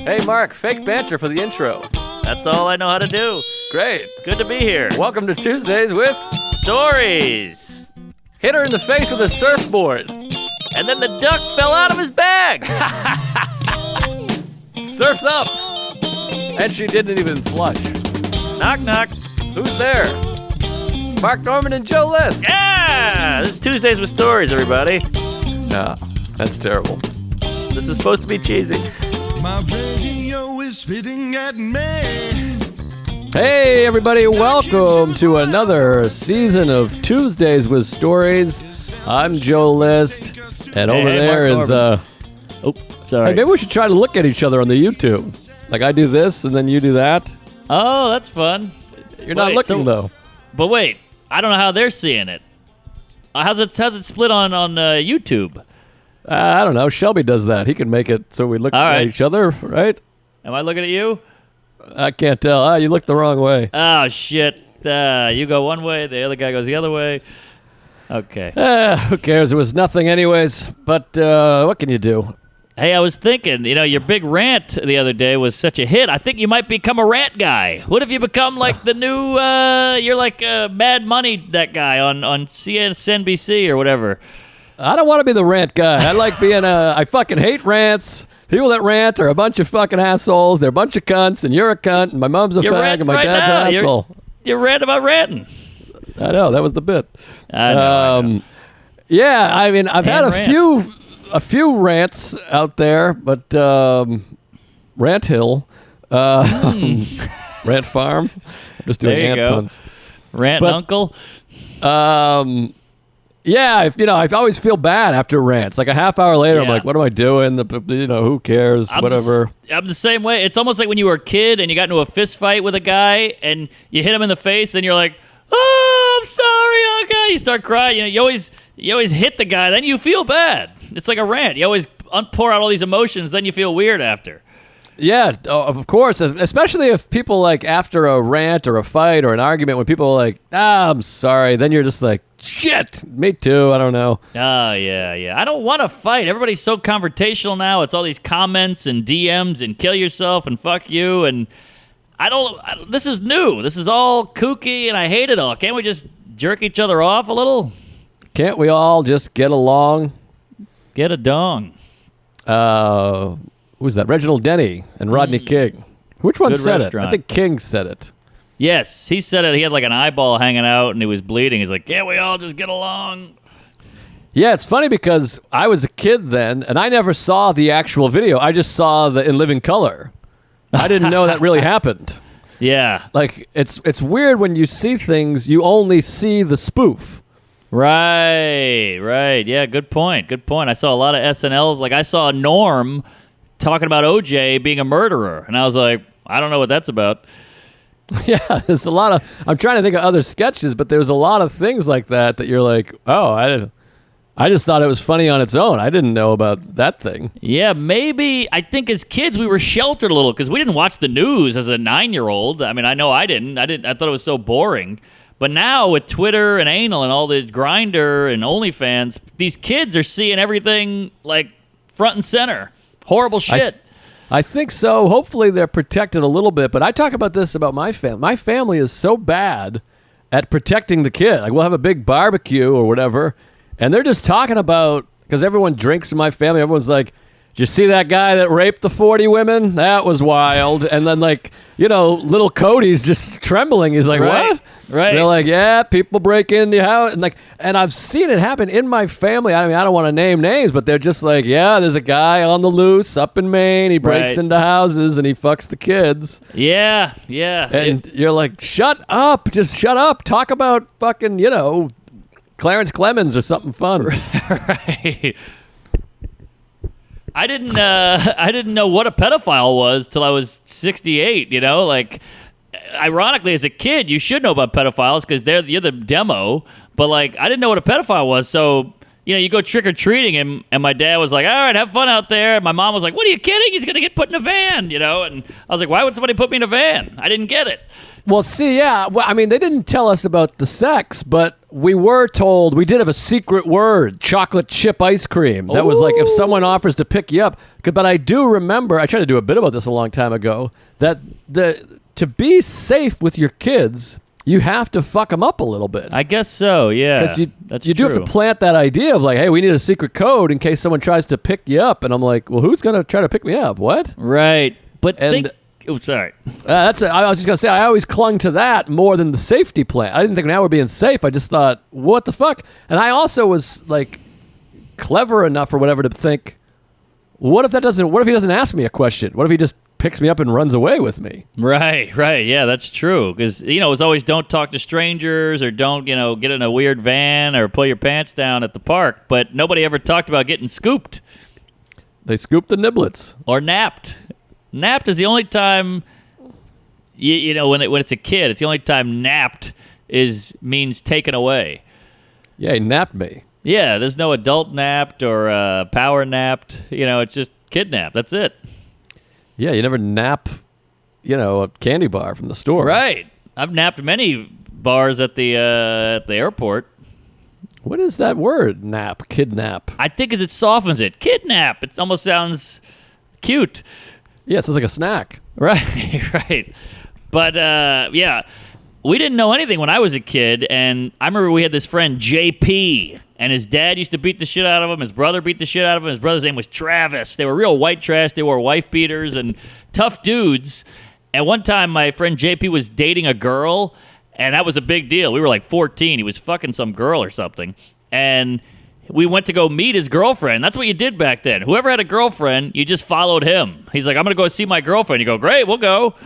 Hey, Mark, fake banter for the intro. That's all I know how to do. Great. Good to be here. Welcome to Tuesdays with Stories. Hit her in the face with a surfboard. And then the duck fell out of his bag. Surf's up. And she didn't even flush. Knock, knock. Who's there? Mark Norman and Joe List. Yeah! This is Tuesdays with Stories, everybody. Nah, that's terrible. This is supposed to be cheesy. My radio is spitting at me. Hey, everybody, welcome to another season of Tuesdays with Stories. I'm Joe List, and over Hey, there Mark is, Norman. Oh, sorry. hey, maybe we should try to look at each other on the YouTube. Like, I do this, and then you do that. Oh, that's fun. You're not looking, though. But wait, I don't know how they're seeing it. How's it split on YouTube? I don't know. Shelby does that. He can make it so we look All at right. each other, right? Am I looking at you? I can't tell. You look the wrong way. Oh, shit. You go one way, the other guy goes the other way. Okay. Who cares? It was nothing anyways. But what can you do? Hey, I was thinking, your big rant the other day was such a hit. I think you might become a rant guy. What if you become like the new, you're like Mad Money, that guy on CNBC or whatever. I don't want to be the rant guy. I like being I fucking hate rants. People that rant are a bunch of fucking assholes. They're a bunch of cunts, and you're a cunt, and my mom's a You're fag, ranting and my right dad's now. an asshole. You're ranting about ranting. I know. That was the bit. I know. Yeah, I mean, I've had And a few rants out there, but Rant Hill, Rant Farm. I'm just doing There you ant go. puns. Rant But- uncle. Yeah, I always feel bad after rants. Like a half hour later, I'm Yeah. like, what am I doing? Who cares? Whatever. I'm the same way. It's almost like when you were a kid and you got into a fist fight with a guy and you hit him in the face and you're like, oh, I'm sorry, okay. You start crying. You always hit the guy. Then you feel bad. It's like a rant. You always pour out all these emotions. Then you feel weird after. Yeah, of course. Especially if people like after a rant or a fight or an argument, when people are like, I'm sorry, then you're just like, shit, me too. I don't know. Oh, yeah. I don't want to fight. Everybody's so confrontational now. It's all these comments and DMs and kill yourself and fuck you. And this is new. This is all kooky and I hate it all. Can't we just jerk each other off a little? Can't we all just get along? Get a dong. Who's that? Reginald Denny and Rodney King. Which one Good said restaurant. it? I think King said it. Yes, he said it. He had like an eyeball hanging out and he was bleeding. He's like, can't we all just get along? Yeah, it's funny because I was a kid then, and I never saw the actual video. I just saw the in living color. I didn't know that really happened. Yeah. Like, it's weird when you see things, you only see the spoof. Right. Yeah, good point. I saw a lot of SNLs. Like I saw Norm talking about OJ being a murderer. And I was like, I don't know what that's about. Yeah, there's a lot of... I'm trying to think of other sketches, but there's a lot of things like that you're like, oh, I just thought it was funny on its own. I didn't know about that thing. Yeah, maybe. I think as kids we were sheltered a little because we didn't watch the news as a 9-year-old. I mean, I know I didn't. I thought it was so boring. But now with Twitter and anal and all this Grindr and OnlyFans, these kids are seeing everything like front and center. Horrible shit. I think so. Hopefully they're protected a little bit. But I talk about this about my family. My family is so bad at protecting the kid. Like we'll have a big barbecue or whatever, and they're just talking about, because everyone drinks in my family. Everyone's like, did you see that guy that raped the 40 women? That was wild. And then little Cody's just trembling. He's like, Right. what? Right. They're like, yeah, people break into your house. And I've seen it happen in my family. I mean, I don't want to name names, but they're just like, yeah, there's a guy on the loose up in Maine. He breaks Right. into houses and he fucks the kids. Yeah. And you're like, shut up. Just shut up. Talk about fucking, Clarence Clemens or something fun. Right. I didn't know what a pedophile was till I was 68. Like, ironically, as a kid, you should know about pedophiles because you're the demo. But like, I didn't know what a pedophile was. So you go trick-or-treating, and my dad was like, all right, have fun out there. And my mom was like, what are you kidding? He's going to get put in a van, And I was like, why would somebody put me in a van? I didn't get it. Well, see, yeah. Well, I mean, they didn't tell us about the sex, but we were told we did have a secret word, chocolate chip ice cream. That was like if someone offers to pick you up. But I do remember, I tried to do a bit about this a long time ago, that to be safe with your kids, you have to fuck them up a little bit. I guess so, yeah. Because That's you do have to plant that idea of like, hey, we need a secret code in case someone tries to pick you up. And I'm like, well, who's going to try to pick me up? What? Right. But sorry. I was just going to say, I always clung to that more than the safety plan. I didn't think now we're being safe. I just thought, what the fuck? And I also was like clever enough or whatever to think, what if he doesn't ask me a question? What if he just picks me up and runs away with me? Right. Yeah, that's true. Because, it's always don't talk to strangers or don't, get in a weird van or pull your pants down at the park. But nobody ever talked about getting scooped. They scooped the niblets. Or napped. Napped is the only time, when it's a kid, it's the only time napped means taken away. Yeah, he napped me. Yeah, there's no adult napped or power napped. It's just kidnapped. That's it. Yeah, you never nap, a candy bar from the store. Right. I've napped many bars at the airport. What is that word, nap, kidnap? I think it softens it. Kidnap. It almost sounds cute. Yeah, it sounds like a snack. Right. But, yeah, we didn't know anything when I was a kid, and I remember we had this friend, JP, and his dad used to beat the shit out of him. His brother beat the shit out of him. His brother's name was Travis. They were real white trash. They wore wife beaters and tough dudes. And one time, my friend JP was dating a girl, and that was a big deal. We were like 14. He was fucking some girl or something. And we went to go meet his girlfriend. That's what you did back then. Whoever had a girlfriend, you just followed him. He's like, I'm going to go see my girlfriend. You go, great, we'll go.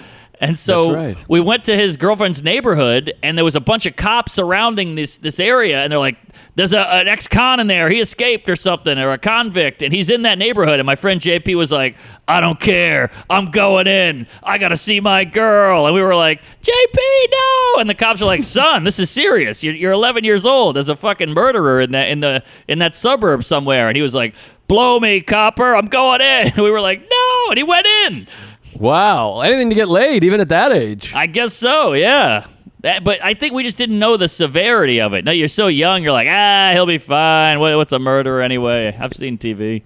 And so we went to his girlfriend's neighborhood, and there was a bunch of cops surrounding this area, and they're like, there's an ex-con in there. He escaped or something, or a convict, and he's in that neighborhood. And my friend JP was like, I don't care. I'm going in. I got to see my girl. And we were like, JP, no. And the cops are like, son, this is serious. You're 11 years old. There's a fucking murderer in that suburb somewhere. And he was like, blow me, copper. I'm going in. And we were like, no. And he went in. Wow. Anything to get laid, even at that age. I guess so, yeah. But I think we just didn't know the severity of it. No, you're so young, you're like, he'll be fine. What's a murderer anyway? I've seen TV.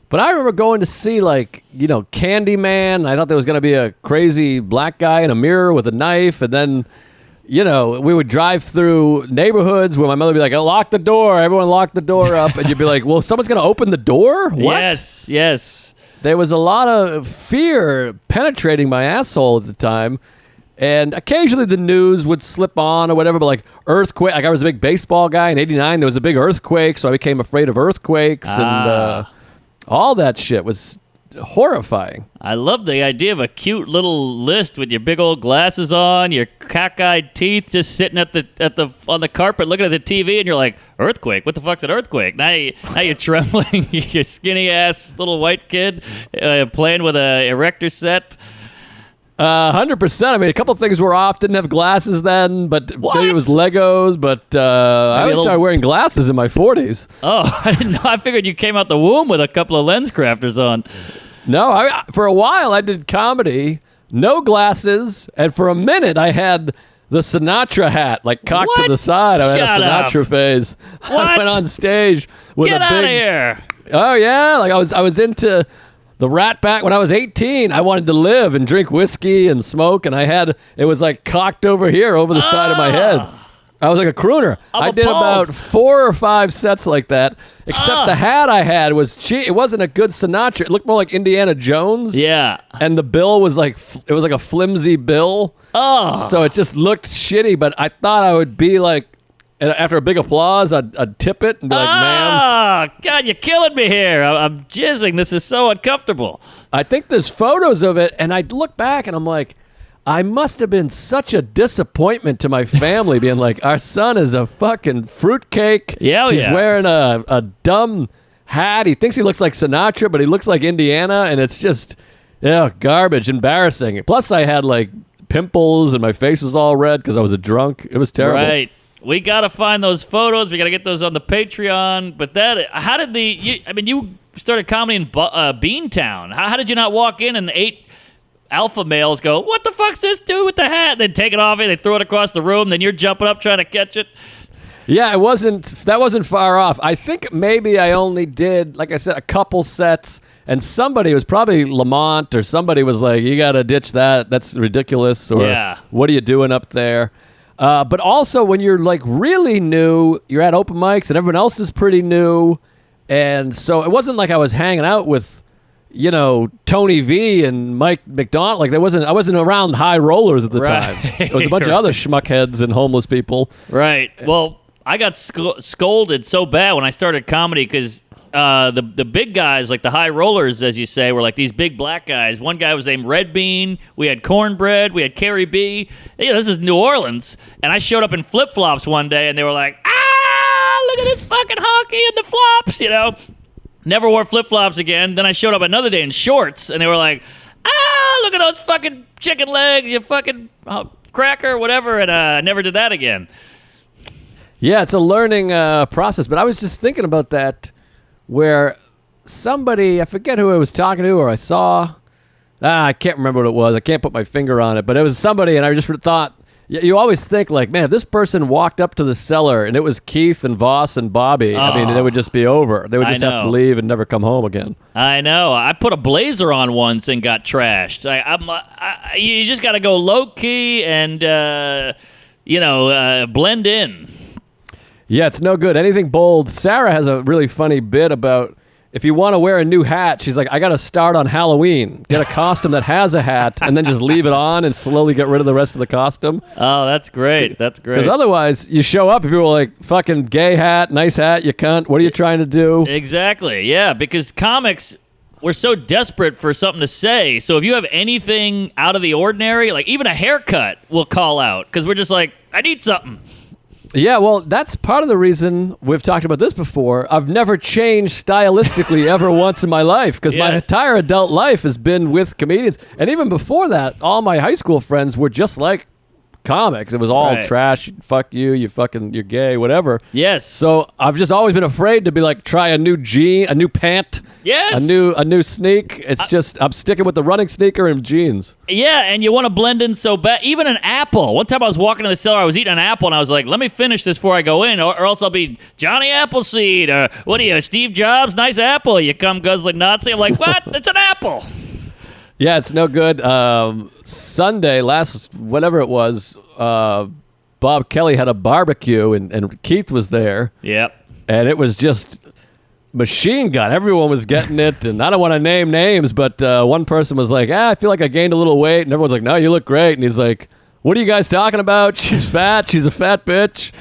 But I remember going to see, Candyman. I thought there was going to be a crazy black guy in a mirror with a knife. And then, we would drive through neighborhoods where my mother would be like, lock the door. Everyone lock the door up. And you'd be like, well, someone's going to open the door? What? Yes. There was a lot of fear penetrating my asshole at the time. And occasionally the news would slip on or whatever, but earthquake. I was a big baseball guy in '89. There was a big earthquake, so I became afraid of earthquakes. And all that shit was horrifying. I love the idea of a cute little list with your big old glasses on, your cockeyed teeth, just sitting on the carpet looking at the TV, and you're like, earthquake? What the fuck's an earthquake? Now you're trembling. You're skinny ass little white kid playing with a erector set. 100%. I mean, a couple things were off. Didn't have glasses then, but maybe it was Legos. But I started wearing glasses in my 40s. Oh, I didn't know. I figured you came out the womb with a couple of lens crafters on. No, for a while I did comedy, no glasses, and for a minute I had the Sinatra hat, cocked to the side. I had a Sinatra phase. I went on stage with Get out of here. Oh yeah, I was into the Rat Pack when I was 18. I wanted to live and drink whiskey and smoke, and it was cocked over here, over the side of my head. I was like a crooner. I did about 4 or 5 sets like that, except the hat I had was cheap. It wasn't a good Sinatra. It looked more like Indiana Jones. Yeah. And the bill was it was like a flimsy bill. Oh. So it just looked shitty, but I thought I would be after a big applause, I'd tip it and be like, ma'am. Oh, God, you're killing me here. I'm jizzing. This is so uncomfortable. I think there's photos of it, and I look back and I'm like, I must have been such a disappointment to my family, being like, our son is a fucking fruitcake. Yeah, He's wearing a dumb hat. He thinks he looks like Sinatra, but he looks like Indiana, and it's just, garbage, embarrassing. Plus, I had pimples, and my face was all red because I was a drunk. It was terrible. Right. We got to find those photos. We got to get those on the Patreon. But how did you started comedy in Beantown. How did you not walk in and 8 alpha males go, what the fuck's this dude with the hat? Then take it off and they throw it across the room. Then you're jumping up trying to catch it. Yeah, that wasn't far off. I think maybe I only did, like I said, a couple sets. And somebody, it was probably Lamont or somebody was like, you got to ditch that. That's ridiculous. Or what are you doing up there? But also when you're like really new, you're at open mics and everyone else is pretty new. And so it wasn't like I was hanging out with, Tony V and Mike McDonald. Like I wasn't around high rollers at the time. It was a bunch of other schmuckheads and homeless people. Right. Well, I got scolded so bad when I started comedy because the big guys, like the high rollers, as you say, were like these big black guys. One guy was named Red Bean. We had Cornbread. We had Carrie B. This is New Orleans. And I showed up in flip-flops one day, and they were like, look at this fucking honky in the flops, Never wore flip-flops again. Then I showed up another day in shorts, and they were like, look at those fucking chicken legs, you fucking cracker, whatever, and I never did that again. Yeah, it's a learning process. But I was just thinking about that where somebody, I forget who I was talking to or I saw, I can't remember what it was. I can't put my finger on it, but it was somebody, and I just thought, you always think like, man, if this person walked up to the cellar and it was Keith and Voss and Bobby, I mean, it would just be over. They would just have to leave and never come home again. I know. I put a blazer on once and got trashed. You just got to go low key and, blend in. Yeah, it's no good. Anything bold. Sarah has a really funny bit about if you want to wear a new hat, she's like, I got to start on Halloween. Get a costume that has a hat and then just leave it on and slowly get rid of the rest of the costume. Oh, that's great. That's great. Because otherwise, you show up and people are like, fucking gay hat, nice hat, you cunt. What are you trying to do? Exactly. Yeah, because comics, we're so desperate for something to say. So if you have anything out of the ordinary, like even a haircut, we'll call out because we're just like, I need something. Yeah, well, that's part of the reason we've talked about this before. I've never changed stylistically ever once in my life because my entire adult life has been with comedians. And even before that, all my high school friends were just like comics. It was all trash. Fuck you. You're gay, whatever. Yes. So I've just always been afraid to be like, try a new jean, a new pant. Yes. A new sneak. It's just, I'm sticking with the running sneaker and jeans. Yeah, and you want to blend in so bad. Even an apple. One time I was walking to the cellar, I was eating an apple, and I was like, let me finish this before I go in, or else I'll be Johnny Appleseed, or what are you, Steve Jobs? Nice apple. You come guzzling Nazi. I'm like, what? It's an apple. Yeah, it's no good. Sunday, whatever it was, Bob Kelly had a barbecue, and Keith was there. Yep. And it was just machine gun. Everyone was getting it, and I don't want to name names, but one person was like, I feel like I gained a little weight, and everyone's like, no, you look great. And he's like, what are you guys talking about? She's fat. She's a fat bitch.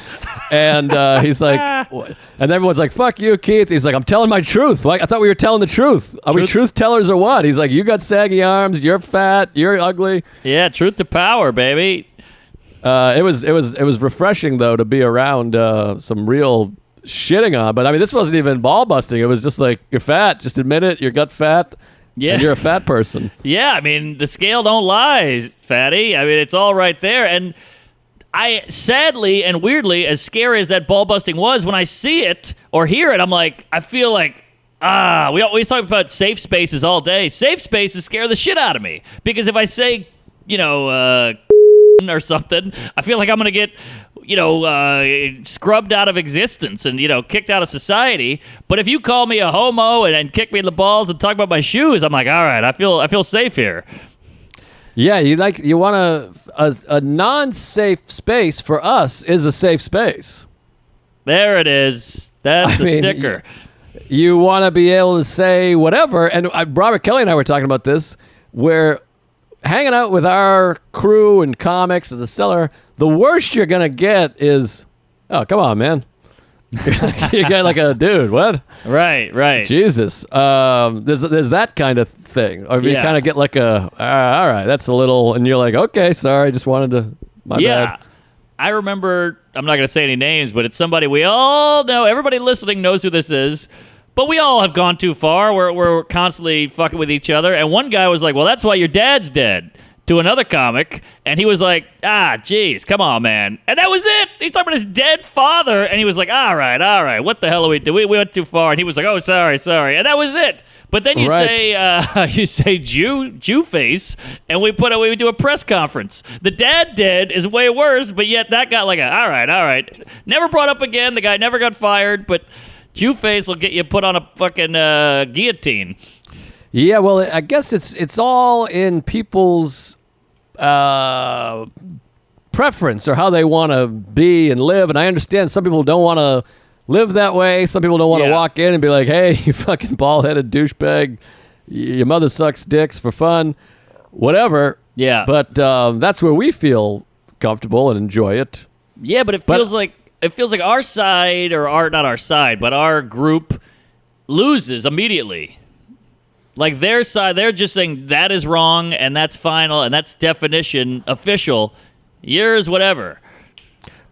And he's like, and everyone's like, fuck you, Keith. He's like, I'm telling my truth. Like, I thought we were telling the truth. Are we truth tellers or what? He's like, you got saggy arms. You're fat. You're ugly. Yeah, truth to power, baby. It was refreshing though to be around some real shitting on. But I mean, this wasn't even ball busting. It was just like, you're fat. Just admit it. Your gut fat. Yeah, and you're a fat person. Yeah, I mean, the scale don't lie, fatty. I mean, it's all right there. And I, sadly and weirdly, as scary as that ball busting was, when I see it or hear it, I'm like, I feel like, we always talk about safe spaces all day. Safe spaces scare the shit out of me. Because if I say, or something, I feel like I'm going to get, scrubbed out of existence and, kicked out of society. But if you call me a homo and kick me in the balls and talk about my shoes, I'm like, all right, I feel safe here. Yeah, you want a non-safe space for us is a safe space. There it is. That's a sticker. You want to be able to say whatever. And Robert Kelly and I were talking about this, where hanging out with our crew and comics at the cellar, the worst you're going to get is, oh, come on, man. You got like a dude, what? Right. Jesus. There's that kind of thing. Or you kind of get like all right, that's a little, and you're like, okay, sorry, just wanted to, my bad. I remember, I'm not going to say any names, but it's somebody we all know. Everybody listening knows who this is. But we all have gone too far. We're constantly fucking with each other. And one guy was like, well, that's why your dad's dead. to another comic, and he was like, geez, come on, man. And that was it. He's talking about his dead father, and he was like, all right, what the hell are we doing? We went too far. And he was like, oh, sorry. And that was it. But then you say Jew face, and we do a press conference. The dad dead is way worse, but yet that got like all right. Never brought up again. The guy never got fired, but Jew face will get you put on a fucking guillotine. Yeah, well, I guess it's all in people's preference or how they want to be and live. And I understand some people don't want to live that way. Some people don't want to walk in and be like, hey, you fucking bald-headed douchebag. Your mother sucks dicks for fun. Whatever. Yeah. But that's where we feel comfortable and enjoy it. Yeah, but it feels like our side, or not our side, but our group loses immediately. Like their side, they're just saying that is wrong and that's final and that's definition official. Yours, whatever.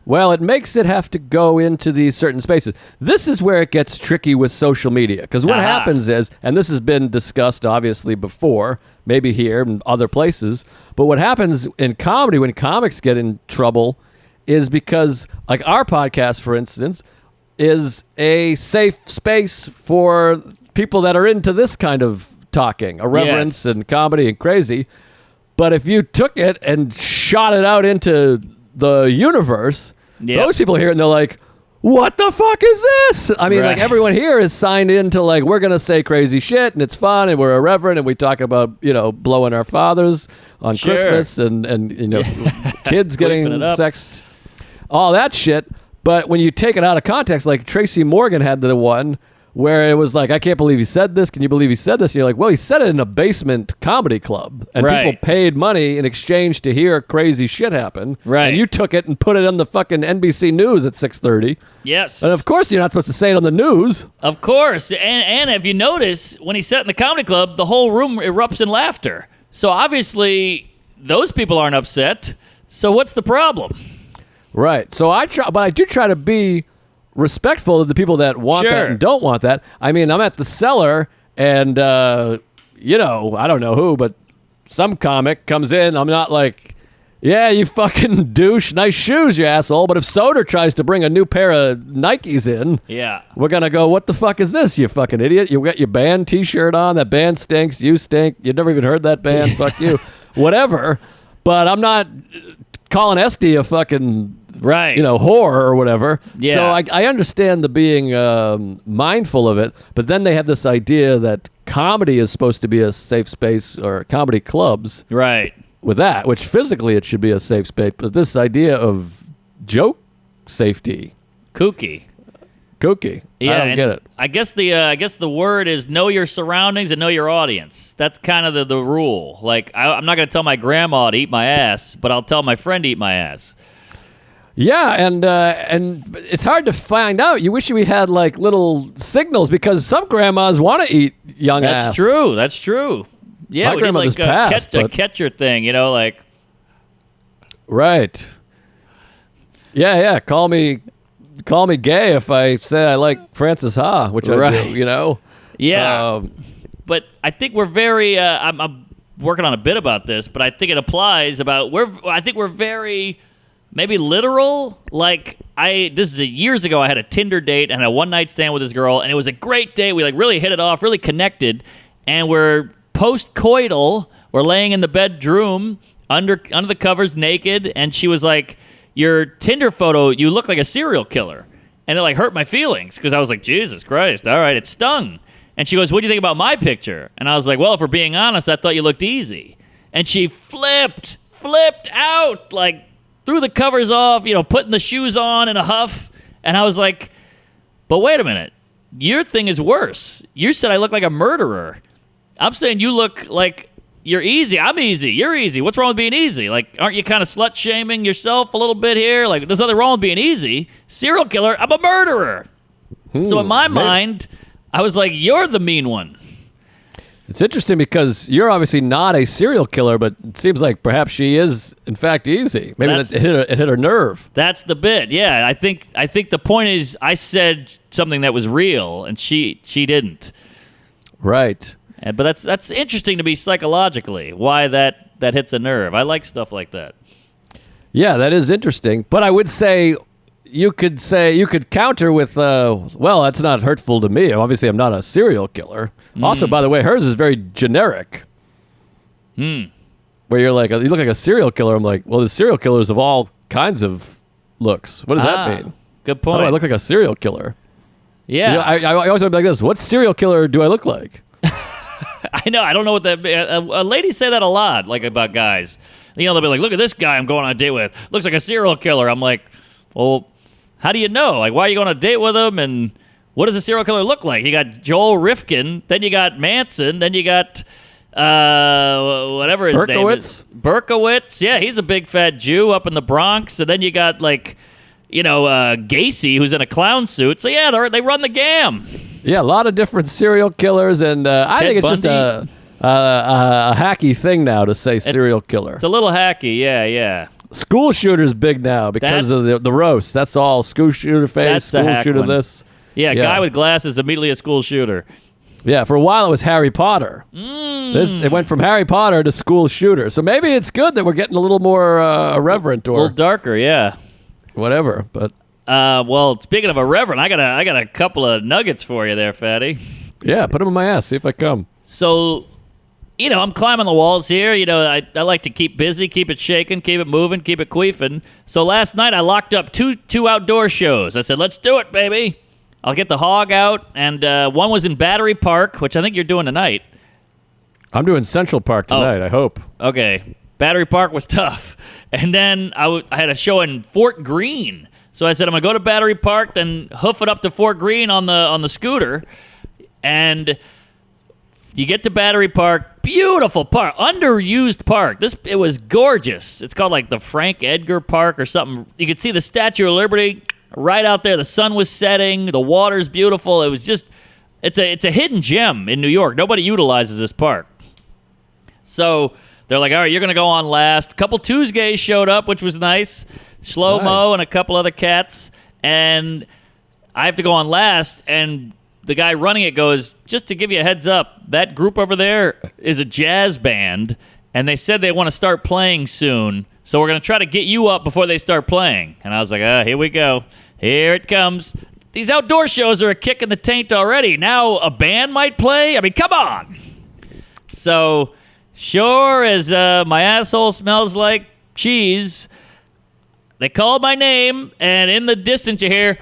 Well, it makes it have to go into these certain spaces. This is where it gets tricky with social media. Because what happens is, and this has been discussed obviously before, maybe here and other places, but what happens in comedy when comics get in trouble is because, like our podcast, for instance, is a safe space for people that are into this kind of talking, irreverence and comedy and crazy. But if you took it and shot it out into the universe, those people hear it and they're like, what the fuck is this? I mean, like everyone here is signed into like, we're going to say crazy shit and it's fun and we're irreverent and we talk about, blowing our fathers on Christmas and kids getting sexed, all that shit. But when you take it out of context, like Tracy Morgan had the one where it was like, I can't believe he said this. Can you believe he said this? And you're like, well, he said it in a basement comedy club. And people paid money in exchange to hear crazy shit happen. Right. And you took it and put it on the fucking NBC News at 6:30. Yes. And of course you're not supposed to say it on the news. Of course. And if you notice, when he said it in the comedy club, the whole room erupts in laughter. So obviously, those people aren't upset. So what's the problem? Right. So I do try to be respectful of the people that want that and don't want that. I mean, I'm at the Cellar and, I don't know who, but some comic comes in. I'm not like, yeah, you fucking douche. Nice shoes, you asshole. But if Soder tries to bring a new pair of Nikes in, we're going to go, what the fuck is this, you fucking idiot? You got your band T-shirt on. That band stinks. You stink. You've never even heard that band. Fuck you. Whatever. But I'm not calling Esty a fucking whore or whatever. So I understand the being mindful of it, but then they have this idea that comedy is supposed to be a safe space, or comedy clubs. Right. With that, which physically it should be a safe space, but this idea of joke safety. Kooky. Yeah, I don't get it. I guess the word is know your surroundings and know your audience. That's kind of the rule. Like I'm not going to tell my grandma to eat my ass, but I'll tell my friend to eat my ass. Yeah, and it's hard to find out. You wish we had like little signals because some grandmas want to eat young ass. That's true. Yeah, my we need like a catcher thing, like. Right. Yeah. Call me gay if I say I like Francis Ha, which I do. Yeah. But I think we're very. I'm working on a bit about this, but I think it applies about. I think we're very. Maybe literal. Like this is years ago. I had a Tinder date and a one night stand with this girl, and it was a great date. We like really hit it off, really connected, and we're post-coital. We're laying in the bedroom under the covers, naked, and she was like, "Your Tinder photo, you look like a serial killer," and it like hurt my feelings because I was like, "Jesus Christ, all right, it stung." And she goes, "What do you think about my picture?" And I was like, "Well, if we're being honest, I thought you looked easy." And she flipped out like. Threw the covers off, putting the shoes on in a huff. And I was like, but wait a minute. Your thing is worse. You said I look like a murderer. I'm saying you look like you're easy. I'm easy. You're easy. What's wrong with being easy? Like, aren't you kind of slut-shaming yourself a little bit here? Like, there's nothing wrong with being easy. Serial killer, I'm a murderer. So in my mind, I was like, you're the mean one. It's interesting because you're obviously not a serial killer, but it seems like perhaps she is, in fact, easy. Maybe it hit her nerve. That's the bit. Yeah, I think the point is I said something that was real, and she didn't. Right. But that's interesting to me psychologically, why that hits a nerve. I like stuff like that. Yeah, that is interesting. But I would say you could counter with, well, that's not hurtful to me. Obviously, I'm not a serial killer. Also, by the way, hers is very generic. Where you're like, you look like a serial killer. I'm like, well, there's serial killers of all kinds of looks. What does that mean? Good point. Oh, I look like a serial killer. Yeah. You know, I always want to be like this. What serial killer do I look like? I know. I don't know what that. Ladies say that a lot, like about guys. You know, they'll be like, "Look at this guy I'm going on a date with. Looks like a serial killer." I'm like, "Well, how do you know? Like, why are you going on a date with him? And what does a serial killer look like?" You got Joel Rifkin, then you got Manson, then you got whatever his name is, Berkowitz. Yeah, he's a big fat Jew up in the Bronx, and then you got like, Gacy, who's in a clown suit. So yeah, they run the gam. Yeah, a lot of different serial killers, and I think it's Bundy. just a hacky thing now to say serial killer. It's a little hacky, yeah. School shooter's big now because of the roast. That's all. School shooter face, That's the school hack shooter one. this. Yeah, guy with glasses, immediately a school shooter. Yeah, for a while it was Harry Potter. It went from Harry Potter to school shooter. So maybe it's good that we're getting a little more irreverent A or little darker, yeah. whatever. But Well, speaking of irreverent, I got a couple of nuggets for you there, Fatty. yeah, put them in my ass. See if I come. So, I'm climbing the walls here. I like to keep busy, keep it shaking, keep it moving, keep it queefing. So last night I locked up two outdoor shows. I said, let's do it, baby. I'll get the hog out. And one was in Battery Park, which I think you're doing tonight. I'm doing Central Park tonight, I hope. Okay. Battery Park was tough. And then I had a show in Fort Greene. So I said, I'm going to go to Battery Park, then hoof it up to Fort Greene on the scooter. And you get to Battery Park, beautiful park, underused park. It was gorgeous. It's called like the Frank Edgar Park or something. You could see the Statue of Liberty right out there. The sun was setting. The water's beautiful. It was just, it's a hidden gem in New York. Nobody utilizes this park. So they're like, all right, you're going to go on last. A couple Tuesgays showed up, which was nice. Shlomo Nice. and a couple other cats. And I have to go on last. And the guy running it goes, just to give you a heads up, that group over there is a jazz band. And they said they want to start playing soon. So we're going to try to get you up before they start playing. And I was like, here we go. Here it comes. These outdoor shows are a kick in the taint already. Now a band might play? I mean, come on. So sure as my asshole smells like cheese, they called my name, and in the distance you hear,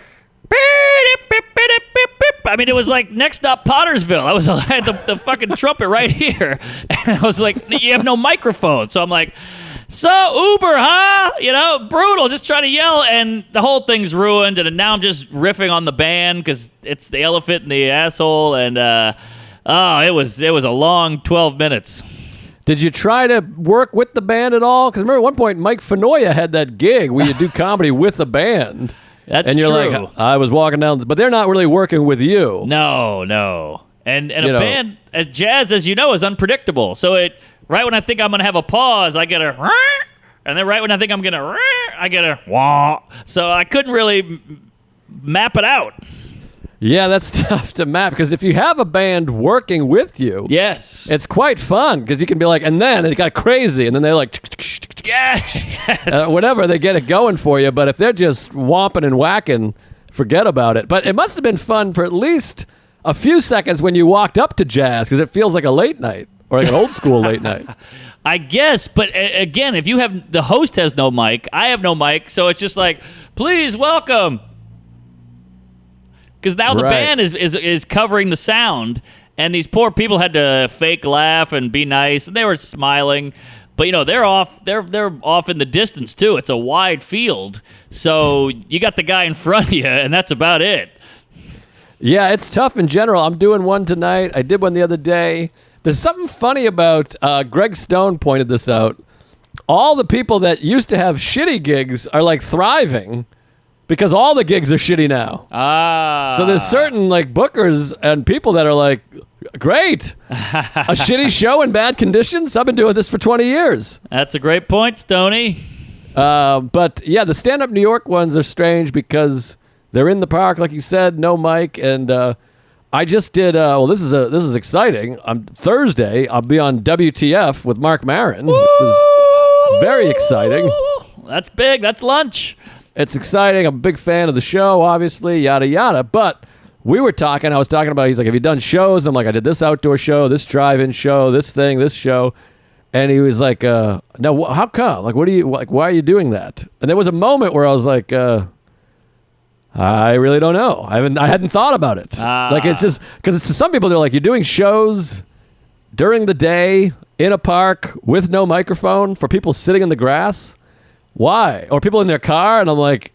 I mean, it was like next up Pottersville. I had the fucking trumpet right here. And I was like, you have no microphone. So I'm like, so Uber, huh? Brutal, just trying to yell. And the whole thing's ruined. And now I'm just riffing on the band because it's the elephant in the asshole. And, it was a long 12 minutes. Did you try to work with the band at all? Because remember at one point Mike Fenoya had that gig where you do comedy with a band. That's and you're true. like, I was walking down, but they're not really working with you. No. And a band, jazz, as you know, is unpredictable. So right when I think I'm going to have a pause, I get a, and then right when I think I'm going to, I get a, wah. So I couldn't really map it out. Yeah, that's tough to map because if you have a band working with you, Yes. it's quite fun because you can be like, and then it got crazy, and then they're like, Yes. whatever, they get it going for you. But if they're just whomping and whacking, forget about it. But it must have been fun for at least a few seconds when you walked up to jazz because it feels like a late night or like an old school late night. I guess, but again, if you have, the host has no mic, I have no mic, so it's just like, please welcome. Because now the Right. band is covering the sound, and these poor people had to fake laugh and be nice, and they were smiling. But they're off. They're off in the distance too. It's a wide field, so you got the guy in front of you, and that's about it. Yeah, it's tough in general. I'm doing one tonight. I did one the other day. There's something funny about, Greg Stone pointed this out. All the people that used to have shitty gigs are like thriving because all the gigs are shitty now. So there's certain like bookers and people that are like, great, a shitty show in bad conditions. I've been doing this for 20 years. That's a great point, Stoney. But yeah, the stand-up New York ones are strange because they're in the park, like you said, no mic, and I just did. Well, this is exciting. Thursday. I'll be on WTF with Mark Maron, which was very exciting. That's big. That's lunch. It's exciting. I'm a big fan of the show, obviously, yada, yada. But I was talking about, he's like, have you done shows? I'm like, I did this outdoor show, this drive-in show, this thing, this show. And he was like, no, how come? Like, why are you doing that? And there was a moment where I was like, I really don't know. I hadn't thought about it. Like, it's just, because it's to some people, they're like, you're doing shows during the day in a park with no microphone for people sitting in the grass. Why? Or people in their car, and I'm like,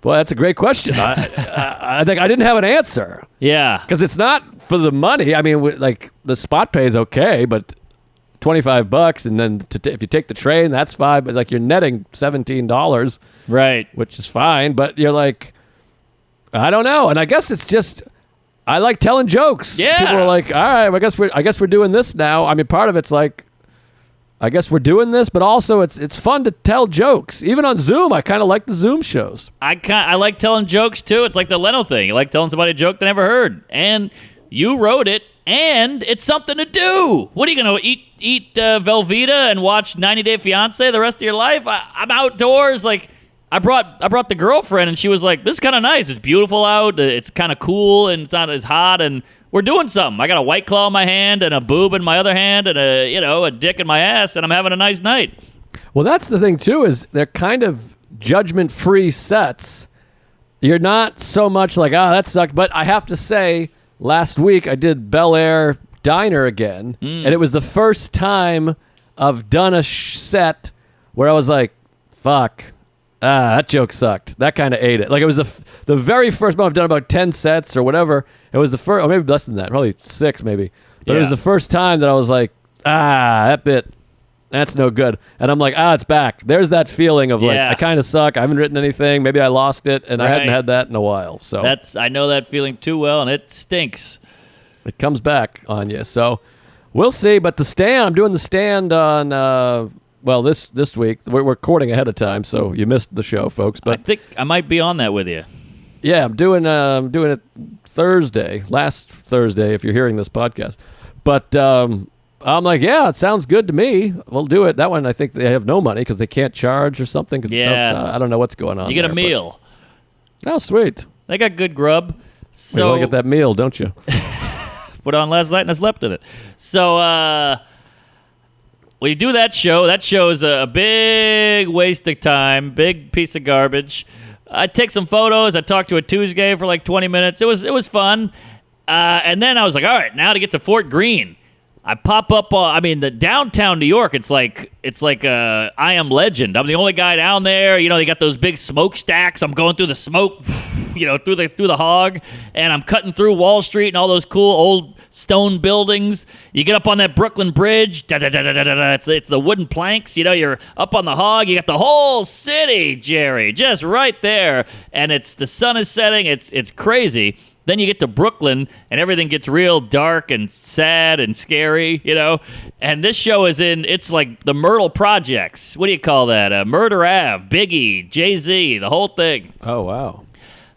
well, that's a great question. I think I didn't have an answer. Yeah. Because it's not for the money. I mean, like, the spot pay is okay, but $25, and then if you take the train, that's $5. But like, you're netting $17, Right. which is fine. But you're like, I don't know. And I guess it's just, I like telling jokes. Yeah. People are like, all right, I guess we're doing this now. I mean, part of it's like, I guess we're doing this, but also it's fun to tell jokes. Even on Zoom, I kind of like the Zoom shows. I like telling jokes too. It's like the Leno thing. You like telling somebody a joke they never heard, and you wrote it, and it's something to do. What are you gonna eat Velveeta and watch 90 Day Fiance the rest of your life? I'm outdoors. Like, I brought the girlfriend, and she was like, "This is kind of nice. It's beautiful out. It's kind of cool, and it's not as hot, and we're doing something. I got a White Claw in my hand and a boob in my other hand and a dick in my ass, and I'm having a nice night." Well, that's the thing too, is they're kind of judgment-free sets. You're not so much like, that sucked. But I have to say, last week I did Bel Air Diner again, and it was the first time I've done a set where I was like, fuck, that joke sucked. That kind of ate it. Like, it was the very first time I've done about 10 sets or whatever. It was the first, or maybe less than that, probably 6 maybe. But it was the first time that I was like, that bit, that's no good. And I'm like, it's back. There's that feeling of like, I kind of suck. I haven't written anything. Maybe I lost it, and I hadn't had that in a while. So I know that feeling too well, and it stinks. It comes back on you. So we'll see. But the stand, I'm doing the stand on, this week. We're recording ahead of time, so you missed the show, folks. But I think I might be on that with you. Yeah, I'm doing it last Thursday, if you're hearing this podcast. But I'm like, it sounds good to me. We'll do it. That one, I think they have no money because they can't charge or something. Cause it's outside. I don't know what's going on. You get a meal. Oh, sweet. They got good grub. So you want to get that meal, don't you? Put on last night and I slept in it. So we do that show. That show is a big waste of time, big piece of garbage. I take some photos. I talked to a Tuesgay for like 20 minutes. It was fun. And then I was like, all right, now to get to Fort Greene. I pop up. The downtown New York. It's like I Am Legend. I'm the only guy down there. They got those big smokestacks. I'm going through the smoke, through the hog, and I'm cutting through Wall Street and all those cool old stone buildings. You get up on that Brooklyn Bridge. It's the wooden planks. You're up on the hog. You got the whole city, Jerry, just right there, and the sun is setting. It's crazy. Then you get to Brooklyn, and everything gets real dark and sad and scary, And this show it's like the Myrtle Projects. What do you call that? Murder Ave, Biggie, Jay-Z, the whole thing. Oh, wow.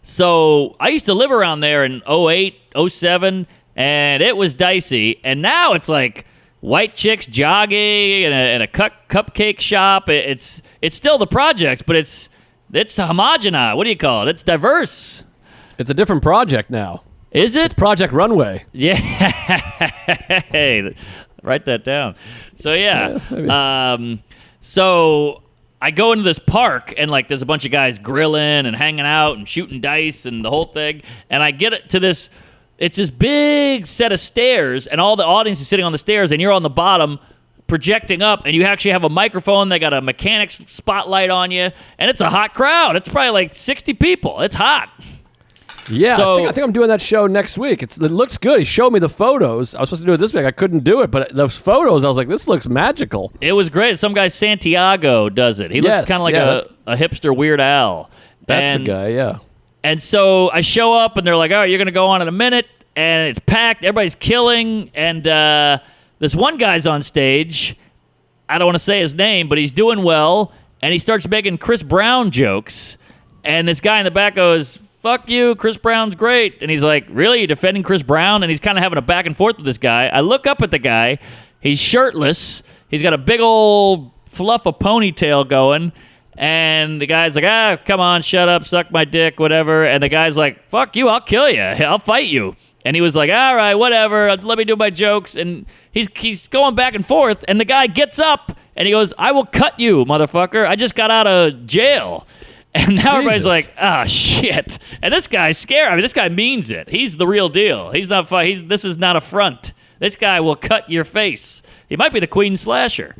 So I used to live around there in 08, 07, and it was dicey. And now it's like white chicks jogging and a cupcake shop. It's still the projects, but it's homogenized. What do you call it? It's diverse. It's a different project now. Is it? It's Project Runway. Yeah. Hey, write that down. So, so I go into this park, and like there's a bunch of guys grilling and hanging out and shooting dice and the whole thing. And I get to this, it's this big set of stairs, and all the audience is sitting on the stairs, and you're on the bottom projecting up, and you actually have a microphone. They got a mechanics spotlight on you, and it's a hot crowd. It's probably like 60 people. It's hot. Yeah, So, I think I'm doing that show next week. It looks good. He showed me the photos. I was supposed to do it this week. I couldn't do it, but those photos, I was like, this looks magical. It was great. Some guy, Santiago, does it. He looks kind of like a hipster Weird Al. That's the guy, yeah. And so I show up, and they're like, all right, you're going to go on in a minute, and it's packed. Everybody's killing, and this one guy's on stage. I don't want to say his name, but he's doing well, and he starts making Chris Brown jokes, and this guy in the back goes, fuck you, Chris Brown's great. And he's like, really? You're defending Chris Brown? And he's kind of having a back and forth with this guy. I look up at the guy. He's shirtless. He's got a big old fluff of ponytail going. And the guy's like, come on, shut up, suck my dick, whatever. And the guy's like, fuck you, I'll kill you. I'll fight you. And he was like, all right, whatever, let me do my jokes. And he's going back and forth. And the guy gets up and he goes, I will cut you, motherfucker. I just got out of jail. And now everybody's like, shit. And this guy's scared. I mean, this guy means it. He's the real deal. He's not. This is not a front. This guy will cut your face. He might be the Queen Slasher.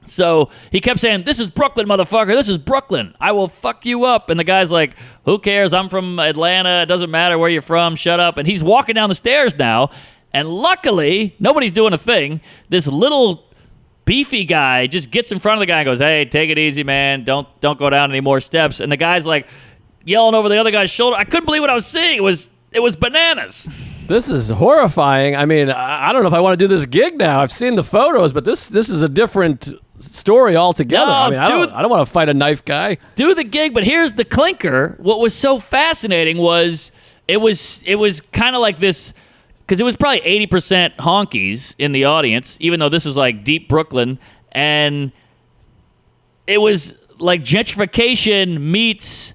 So he kept saying, this is Brooklyn, motherfucker. This is Brooklyn. I will fuck you up. And the guy's like, who cares? I'm from Atlanta. It doesn't matter where you're from. Shut up. And he's walking down the stairs now. And luckily, nobody's doing a thing. This little beefy guy just gets in front of the guy and goes, hey, take it easy, man. Don't go down any more steps. And the guy's like yelling over the other guy's shoulder. I couldn't believe what I was seeing. It was bananas. This is horrifying. I mean, I don't know if I want to do this gig now. I've seen the photos, but this is a different story altogether. No, I mean, I don't want to fight a knife guy. Do the gig, but here's the clinker. What was so fascinating was it was kind of like this, because it was probably 80% honkies in the audience, even though this is like deep Brooklyn, and it was like gentrification meets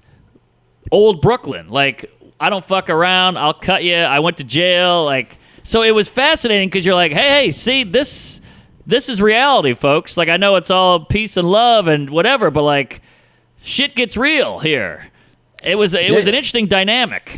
old Brooklyn. Like, I don't fuck around, I'll cut you, I went to jail. Like, so it was fascinating because you're like, hey, see, this is reality, folks. Like, I know it's all peace and love and whatever, but like, shit gets real here. It was an interesting dynamic.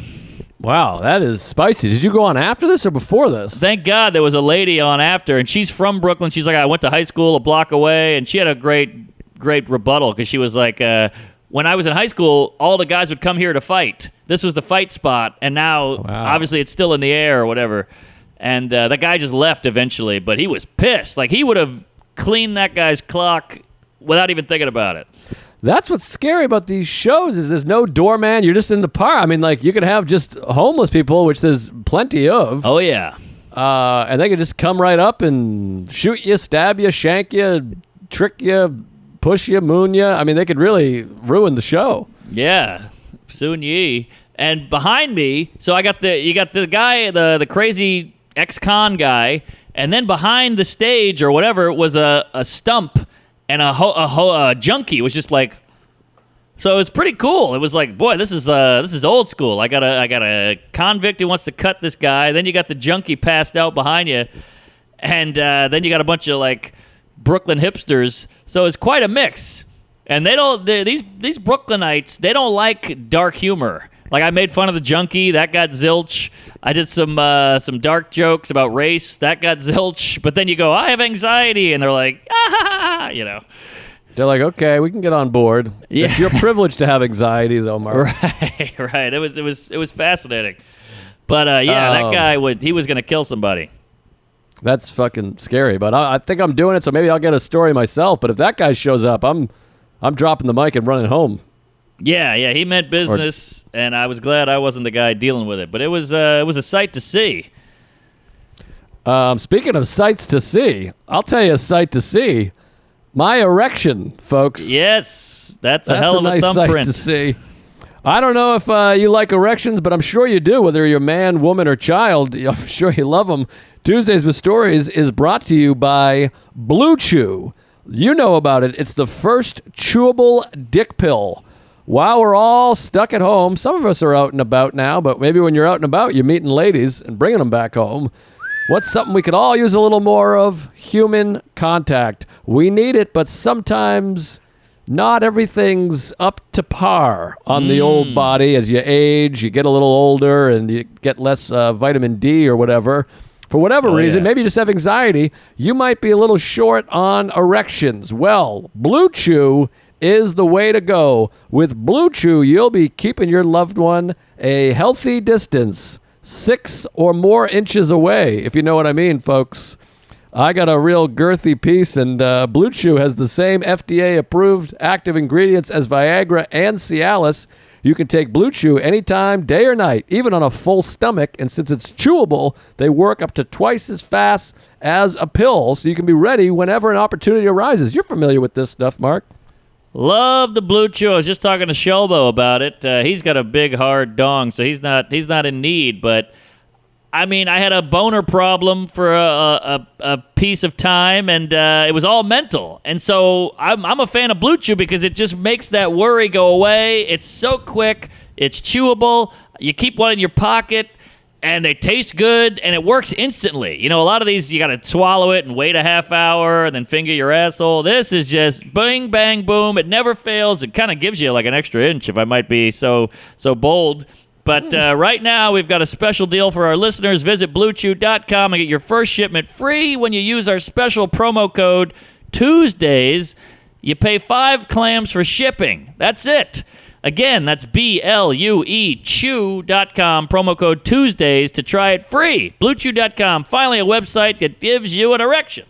Wow, that is spicy. Did you go on after this or before this? Thank God there was a lady on after, and she's from Brooklyn. She's like, I went to high school a block away, and she had a great rebuttal because she was like, when I was in high school, all the guys would come here to fight. This was the fight spot, and now obviously it's still in the air or whatever. And the guy just left eventually, but he was pissed. Like, he would have cleaned that guy's clock without even thinking about it. That's what's scary about these shows is there's no doorman. You're just in the park. I mean, like, you could have just homeless people, which there's plenty of. Oh, yeah. And they could just come right up and shoot you, stab you, shank you, trick you, push you, moon you. I mean, they could really ruin the show. Yeah. Soon ye. And behind me, so you got the guy, the crazy ex-con guy, and then behind the stage or whatever was a stump, and a junkie was just like, so it was pretty cool. It was like, boy, this is old school. I got a convict who wants to cut this guy. Then you got the junkie passed out behind you, and then you got a bunch of like Brooklyn hipsters. So it's quite a mix. And these Brooklynites, they don't like dark humor. Like, I made fun of the junkie, that got zilch. I did some dark jokes about race, that got zilch. But then you go, I have anxiety, and they're like, you know. They're like, okay, we can get on board. Yeah. It's your privilege to have anxiety, though, Mark. Right. It was fascinating. But that guy he was going to kill somebody. That's fucking scary. But I think I'm doing it, so maybe I'll get a story myself. But if that guy shows up, I'm dropping the mic and running home. Yeah, he meant business, and I was glad I wasn't the guy dealing with it. But it was a sight to see. Speaking of sights to see, I'll tell you a sight to see. My erection, folks. Yes, that's a hell of a nice thumbprint sight to see. I don't know if you like erections, but I'm sure you do. Whether you're man, woman, or child, I'm sure you love them. Tuesdays with Stories is brought to you by Blue Chew. You know about it. It's the first chewable dick pill. While we're all stuck at home, some of us are out and about now, but maybe when you're out and about, you're meeting ladies and bringing them back home. What's something we could all use a little more of? Human contact. We need it, but sometimes not everything's up to par on the old body. As you age, you get a little older, and you get less vitamin D or whatever. For whatever reason, maybe you just have anxiety, you might be a little short on erections. Well, Blue Chew is the way to go. With Blue Chew, you'll be keeping your loved one a healthy distance, 6 or more inches away, if you know what I mean, folks. I got a real girthy piece, and Blue Chew has the same FDA-approved active ingredients as Viagra and Cialis. You can take Blue Chew anytime, day or night, even on a full stomach, and since it's chewable, they work up to twice as fast as a pill, so you can be ready whenever an opportunity arises. You're familiar with this stuff, Mark. Love the Blue Chew. I was just talking to Shelbo about it. He's got a big, hard dong, so he's not in need. But, I mean, I had a boner problem for a piece of time, and it was all mental. And so I'm a fan of Blue Chew because it just makes that worry go away. It's so quick. It's chewable. You keep one in your pocket. And they taste good, and it works instantly. You know, a lot of these, you got to swallow it and wait a half hour and then finger your asshole. This is just bing, bang, boom. It never fails. It kind of gives you like an extra inch, if I might be so bold. But right now, we've got a special deal for our listeners. Visit BlueChew.com and get your first shipment free when you use our special promo code Tuesdays. You pay 5 clams for shipping. That's it. Again, that's BLUE Chew.com, promo code Tuesdays to try it free. BlueChew.com, finally a website that gives you an erection.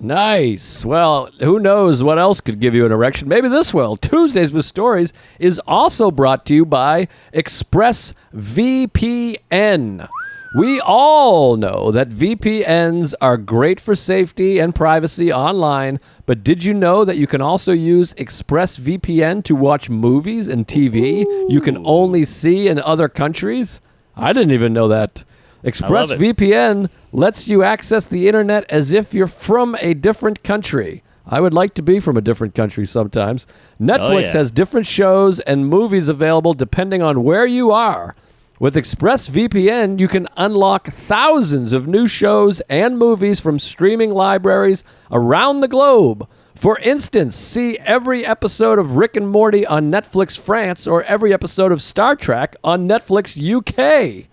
Nice. Well, who knows what else could give you an erection? Maybe this will. Tuesdays with Stories is also brought to you by ExpressVPN. We all know that VPNs are great for safety and privacy online, but did you know that you can also use ExpressVPN to watch movies and TV you can only see in other countries? I didn't even know that. ExpressVPN lets you access the internet as if you're from a different country. I would like to be from a different country sometimes. Netflix has different shows and movies available depending on where you are. With ExpressVPN, you can unlock thousands of new shows and movies from streaming libraries around the globe. For instance, see every episode of Rick and Morty on Netflix France or every episode of Star Trek on Netflix UK.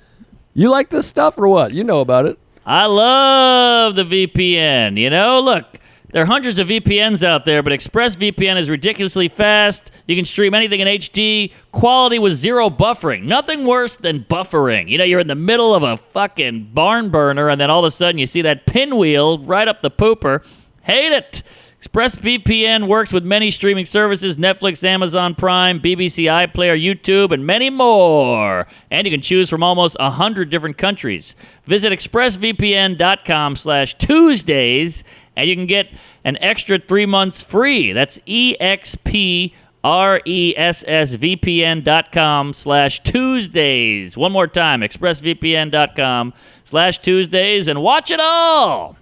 You like this stuff or what? You know about it. I love the VPN. You know, look, there are hundreds of VPNs out there, but ExpressVPN is ridiculously fast. You can stream anything in HD, quality with zero buffering. Nothing worse than buffering. You know, you're in the middle of a fucking barn burner, and then all of a sudden you see that pinwheel right up the pooper. Hate it. ExpressVPN works with many streaming services, Netflix, Amazon Prime, BBC iPlayer, YouTube, and many more. And you can choose from almost 100 different countries. Visit expressvpn.com/Tuesdays, and you can get an extra 3 months free. That's expressvpn.com/Tuesdays. One more time, expressvpn.com/Tuesdays, and watch it all.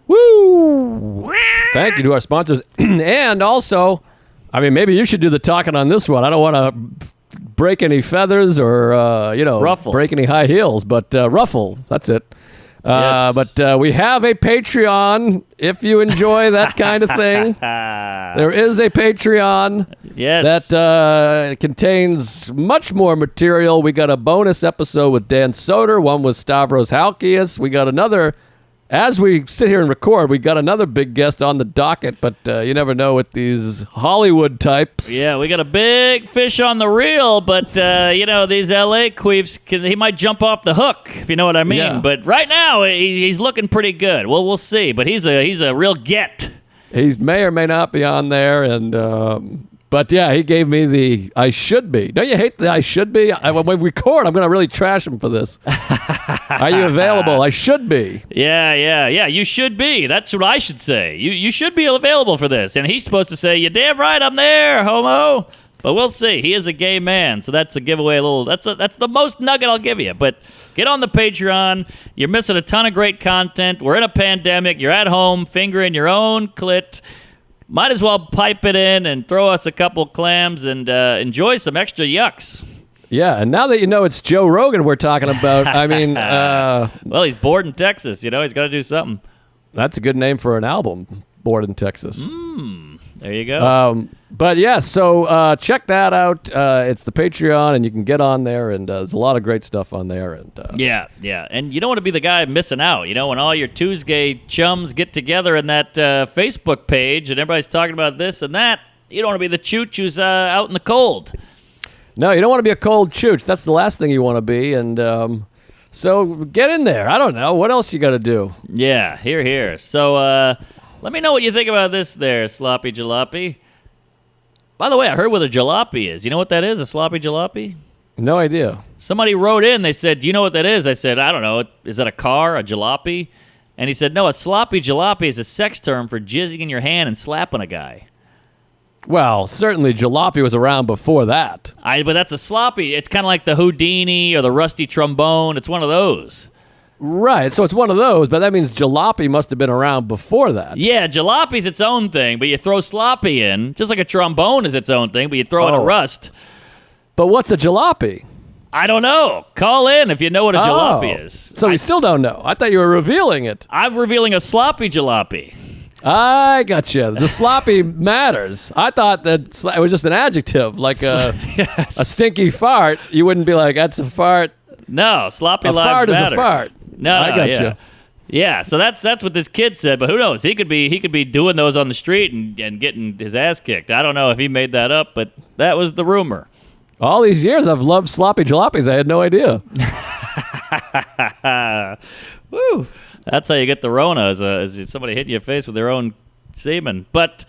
Woo! Thank you to our sponsors. And also, I mean, maybe you should do the talking on this one. I don't want to break any feathers or, ruffle. Break any high heels, but ruffle. That's it. Yes. But we have a Patreon if you enjoy that kind of thing. There is a Patreon that contains much more material. We got a bonus episode with Dan Soder, one with Stavros Halkias. We got another, as we sit here and record, we got another big guest on the docket, but you never know with these Hollywood types. Yeah, we got a big fish on the reel, but, these L.A. queefs, he might jump off the hook, if you know what I mean. Yeah. But right now, he's looking pretty good. Well, we'll see, but he's a real get. He may or may not be on there, and but yeah, he gave me the I should be. Don't you hate the I should be? When we record, I'm going to really trash him for this. Are you available? I should be. Yeah. You should be. That's what I should say. You should be available for this. And he's supposed to say, "You're damn right, I'm there, homo." But we'll see. He is a gay man, so that's a giveaway. That's the most nugget I'll give you. But get on the Patreon. You're missing a ton of great content. We're in a pandemic. You're at home fingering your own clit. Might as well pipe it in and throw us a couple clams and enjoy some extra yucks. Yeah, and now that you know it's Joe Rogan we're talking about, I mean... well, he's bored in Texas, He's got to do something. That's a good name for an album, Bored in Texas. There you go. But yeah, so check that out. It's the Patreon, and you can get on there, and there's a lot of great stuff on there. And Yeah, and you don't want to be the guy missing out. You know, when all your Tuesgay chums get together in that Facebook page, and everybody's talking about this and that, you don't want to be the chooch who's out in the cold. No, you don't want to be a cold chooch. That's the last thing you want to be. And so get in there. I don't know. What else you got to do? Yeah, here. So let me know what you think about this there, Sloppy Jalopy. By the way, I heard what a jalopy is. You know what that is, a sloppy jalopy? No idea. Somebody wrote in. They said, "Do you know what that is?" I said, "I don't know. Is that a car, a jalopy?" And he said, "No, a sloppy jalopy is a sex term for jizzing in your hand and slapping a guy." Well, certainly jalopy was around before that. But that's a sloppy. It's kind of like the Houdini or the rusty trombone. It's one of those. Right, so it's one of those, but that means jalopy must have been around before that. Yeah, jalopy's its own thing, but you throw sloppy in, just like a trombone is its own thing, but you throw in a rust. But what's a jalopy? I don't know. Call in if you know what a jalopy is. So you still don't know. I thought you were revealing it. I'm revealing a sloppy jalopy. I gotcha. The sloppy matters. I thought that it was just an adjective, like a stinky fart. You wouldn't be like, that's a fart. No, sloppy A lives fart matter. is a fart. No, I gotcha. Yeah, so that's what this kid said, but who knows? He could be doing those on the street and getting his ass kicked. I don't know if he made that up, but that was the rumor. All these years I've loved sloppy jalopies. I had no idea. Woo! That's how you get the Rona, is somebody hitting your face with their own semen. But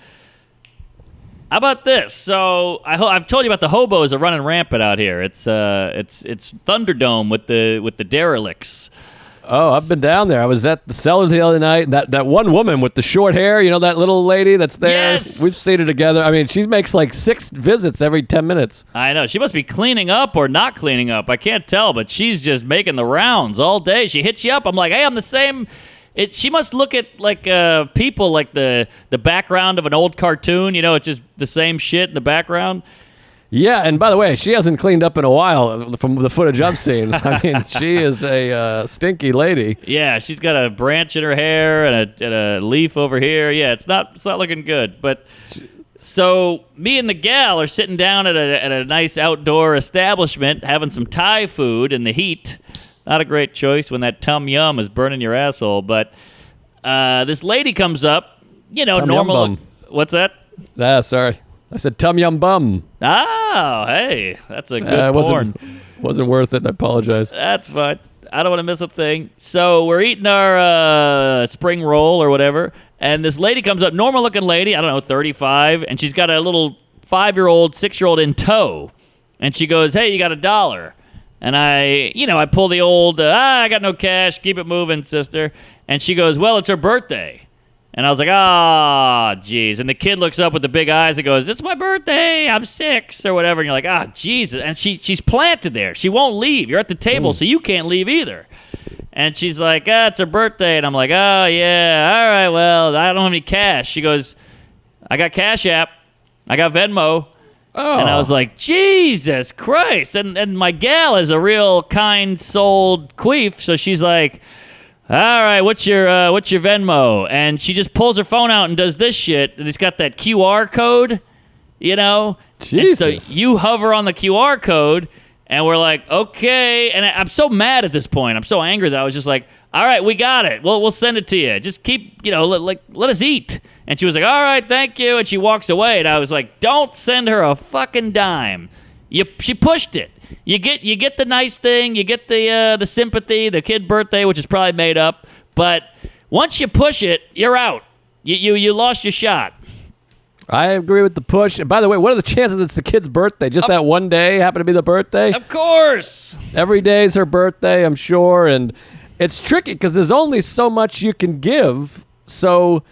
how about this? So I've told you about the hobos are running rampant out here. It's Thunderdome with the derelicts. Oh, I've been down there. I was at the cellar the other night. That one woman with the short hair, you know, that little lady that's there? Yes! We've seen her together. I mean, she makes like 6 visits every 10 minutes. I know. She must be cleaning up or not cleaning up. I can't tell, but she's just making the rounds all day. She hits you up. I'm like, hey, I'm the same. She must look at like people like the background of an old cartoon. You know, it's just the same shit in the background. Yeah, and by the way, she hasn't cleaned up in a while from the footage I've seen. I mean, she is a stinky lady. Yeah, she's got a branch in her hair and a leaf over here. Yeah, it's not looking good. But so me and the gal are sitting down at a nice outdoor establishment having some Thai food in the heat. Not a great choice when that tum yum is burning your asshole. But this lady comes up, you know, Tum normal. yum bum. What's that? Sorry. I said tum yum bum. Oh, hey, that's a good porn. Wasn't worth it. I apologize. That's fine. I don't want to miss a thing. So we're eating our spring roll or whatever, and this lady comes up, normal-looking lady, I don't know, 35, and she's got a little 5-year-old, 6-year-old in tow, and she goes, hey, you got $1? And I pull the old, I got no cash, keep it moving, sister. And she goes, well, it's her birthday. And I was like, geez. And the kid looks up with the big eyes and goes, it's my birthday. I'm 6 or whatever. And you're like, Jesus. And she's planted there. She won't leave. You're at the table, so you can't leave either. And she's like, it's her birthday. And I'm like, oh, yeah. All right, well, I don't have any cash. She goes, I got Cash App. I got Venmo. Oh. And I was like, Jesus Christ. And my gal is a real kind-souled queef. So she's like, all right, what's your Venmo? And she just pulls her phone out and does this shit, and it's got that QR code, you know? Jesus. And so you hover on the QR code, and we're like, okay. And I'm so mad at this point. I'm so angry that I was just like, all right, we got it. We'll send it to you. Just keep, let us eat. And she was like, all right, thank you. And she walks away, and I was like, don't send her a fucking dime. She pushed it. You get the nice thing, you get the sympathy, the kid birthday, which is probably made up. But once you push it, you're out. You lost your shot. I agree with the push. And by the way, what are the chances it's the kid's birthday? Just that one day happened to be the birthday? Of course. Every day is her birthday, I'm sure. And it's tricky because there's only so much you can give. So,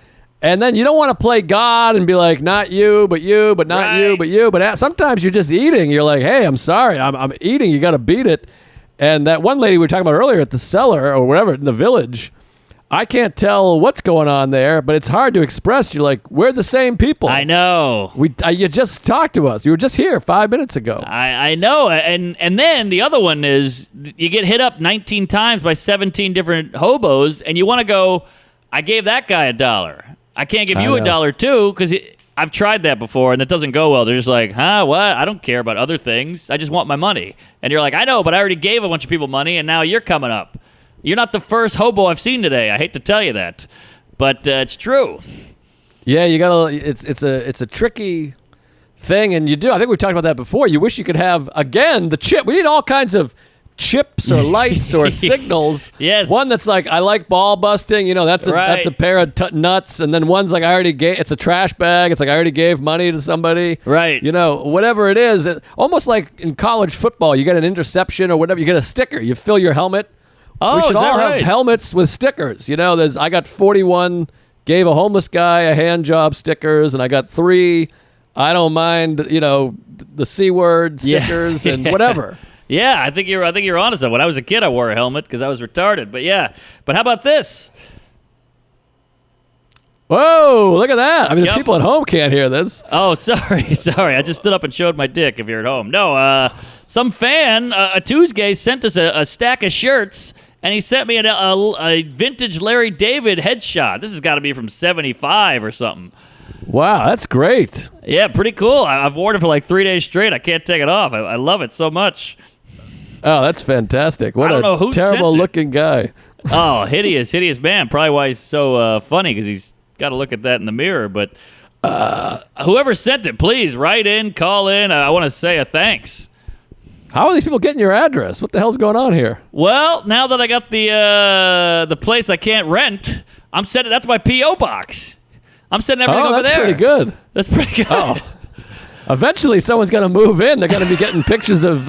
and then you don't want to play God and be like, not you, but you, but not you, but you. But sometimes you're just eating. You're like, hey, I'm sorry. I'm eating. You got to beat it. And that one lady we were talking about earlier at the cellar or whatever, in the village, I can't tell what's going on there, but it's hard to express. You're like, we're the same people. I know. You just talked to us. You were just here 5 minutes ago. I know. And then the other one is you get hit up 19 times by 17 different hobos, and you want to go, I gave that guy $1. I can't give you $1 too, because I've tried that before, and it doesn't go well. They're just like, huh, what? I don't care about other things. I just want my money. And you're like, I know, but I already gave a bunch of people money, and now you're coming up. You're not the first hobo I've seen today. I hate to tell you that, but it's true. Yeah, you gotta. It's a tricky thing, and you do. I think we've talked about that before. You wish you could have again the chip. We need all kinds of chips or lights or signals. Yes. One that's like, I like ball busting. That's a pair of nuts, and then one's like, I already gave. It's a trash bag. It's like I already gave money to somebody. Right. Whatever it is. Almost like in college football, you get an interception or whatever. You get a sticker. You fill your helmet. Oh, we should is that all right? have helmets with stickers. I got 41, gave a homeless guy a hand job stickers, and I got 3 I don't mind, the C word stickers and whatever. Yeah, I think you're honest. When I was a kid, I wore a helmet because I was retarded. But yeah, but how about this? Whoa, look at that. I mean, Yep. the people at home can't hear this. Oh, sorry. I just stood up and showed my dick if you're at home. No, some fan, a Tuesgay, sent us a stack of shirts, and he sent me a vintage Larry David headshot. This has got to be from 75 or something. Wow, that's great. Yeah, pretty cool. I've worn it for like 3 days straight. I can't take it off. I love it so much. Oh, that's fantastic. What I don't know who a sent it. terrible-looking guy. Oh, hideous man. Probably why he's so funny, because he's got to look at that in the mirror. But whoever sent it, please write in, call in. I want to say a thanks. How are these people getting your address? What the hell's going on here? Well, now that I got the place I can't rent, I'm sending. That's my P.O. box. I'm sending everything over that's there. pretty good. That's pretty good. Oh. Eventually, someone's going to move in. They're going to be getting pictures of,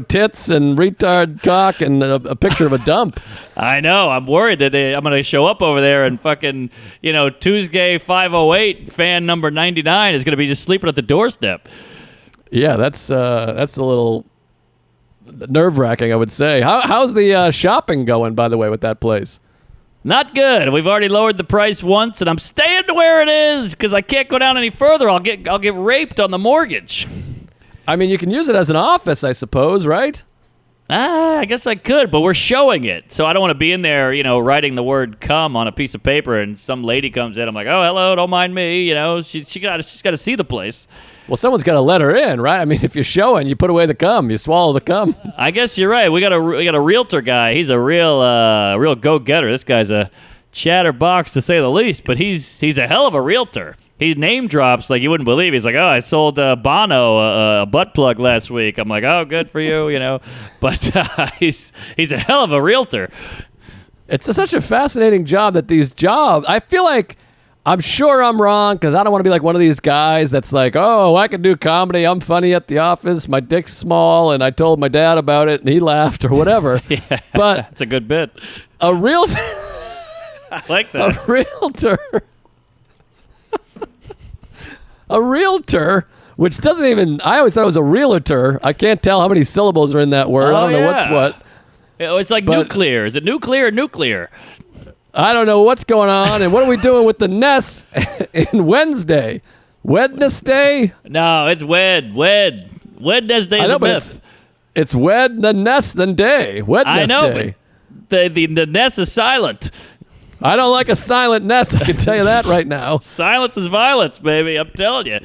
tits and retard cock and a picture of a dump. I know. I'm worried that I'm going to show up over there and fucking, Tuesgay 508 fan number 99 is going to be just sleeping at the doorstep. Yeah, that's a little nerve-wracking, I would say. How's the shopping going, by the way, with that place? Not good. We've already lowered the price once, and I'm staying where it is because I can't go down any further. I'll get raped on the mortgage. I mean, you can use it as an office, I suppose, right? I guess I could, but we're showing it, so I don't want to be in there, writing the word "cum" on a piece of paper, and some lady comes in. I'm like, "Oh, hello, don't mind me." She's got to see the place. Well, someone's got to let her in, right? I mean, if you're showing, you put away the cum, you swallow the cum. I guess you're right. We got a realtor guy. He's a real go-getter. This guy's a chatterbox to say the least, but he's a hell of a realtor. He name drops like you wouldn't believe. He's like, "Oh, I sold Bono a butt plug last week." I'm like, "Oh, good for you," But he's a hell of a realtor. It's such a fascinating job that these jobs, I feel like, I'm sure I'm wrong because I don't want to be like one of these guys that's like, "Oh, I can do comedy. I'm funny at the office. My dick's small, and I told my dad about it, and he laughed," or whatever. Yeah, but that's a good bit. A realtor, I like that. A realtor, which doesn't even, I always thought it was a realtor. I can't tell how many syllables are in that word. I don't know what's what. It's like nuclear. Is it nuclear or nuclear? I don't know what's going on. And what are we doing with the Ness in Wednesday? Wednesday? No, it's Wednesday is a myth. It's wed the Ness than day. Wednesday. I know, but the Ness is silent. I don't like a silent Ness. I can tell you that right now. Silence is violence, baby. I'm telling you.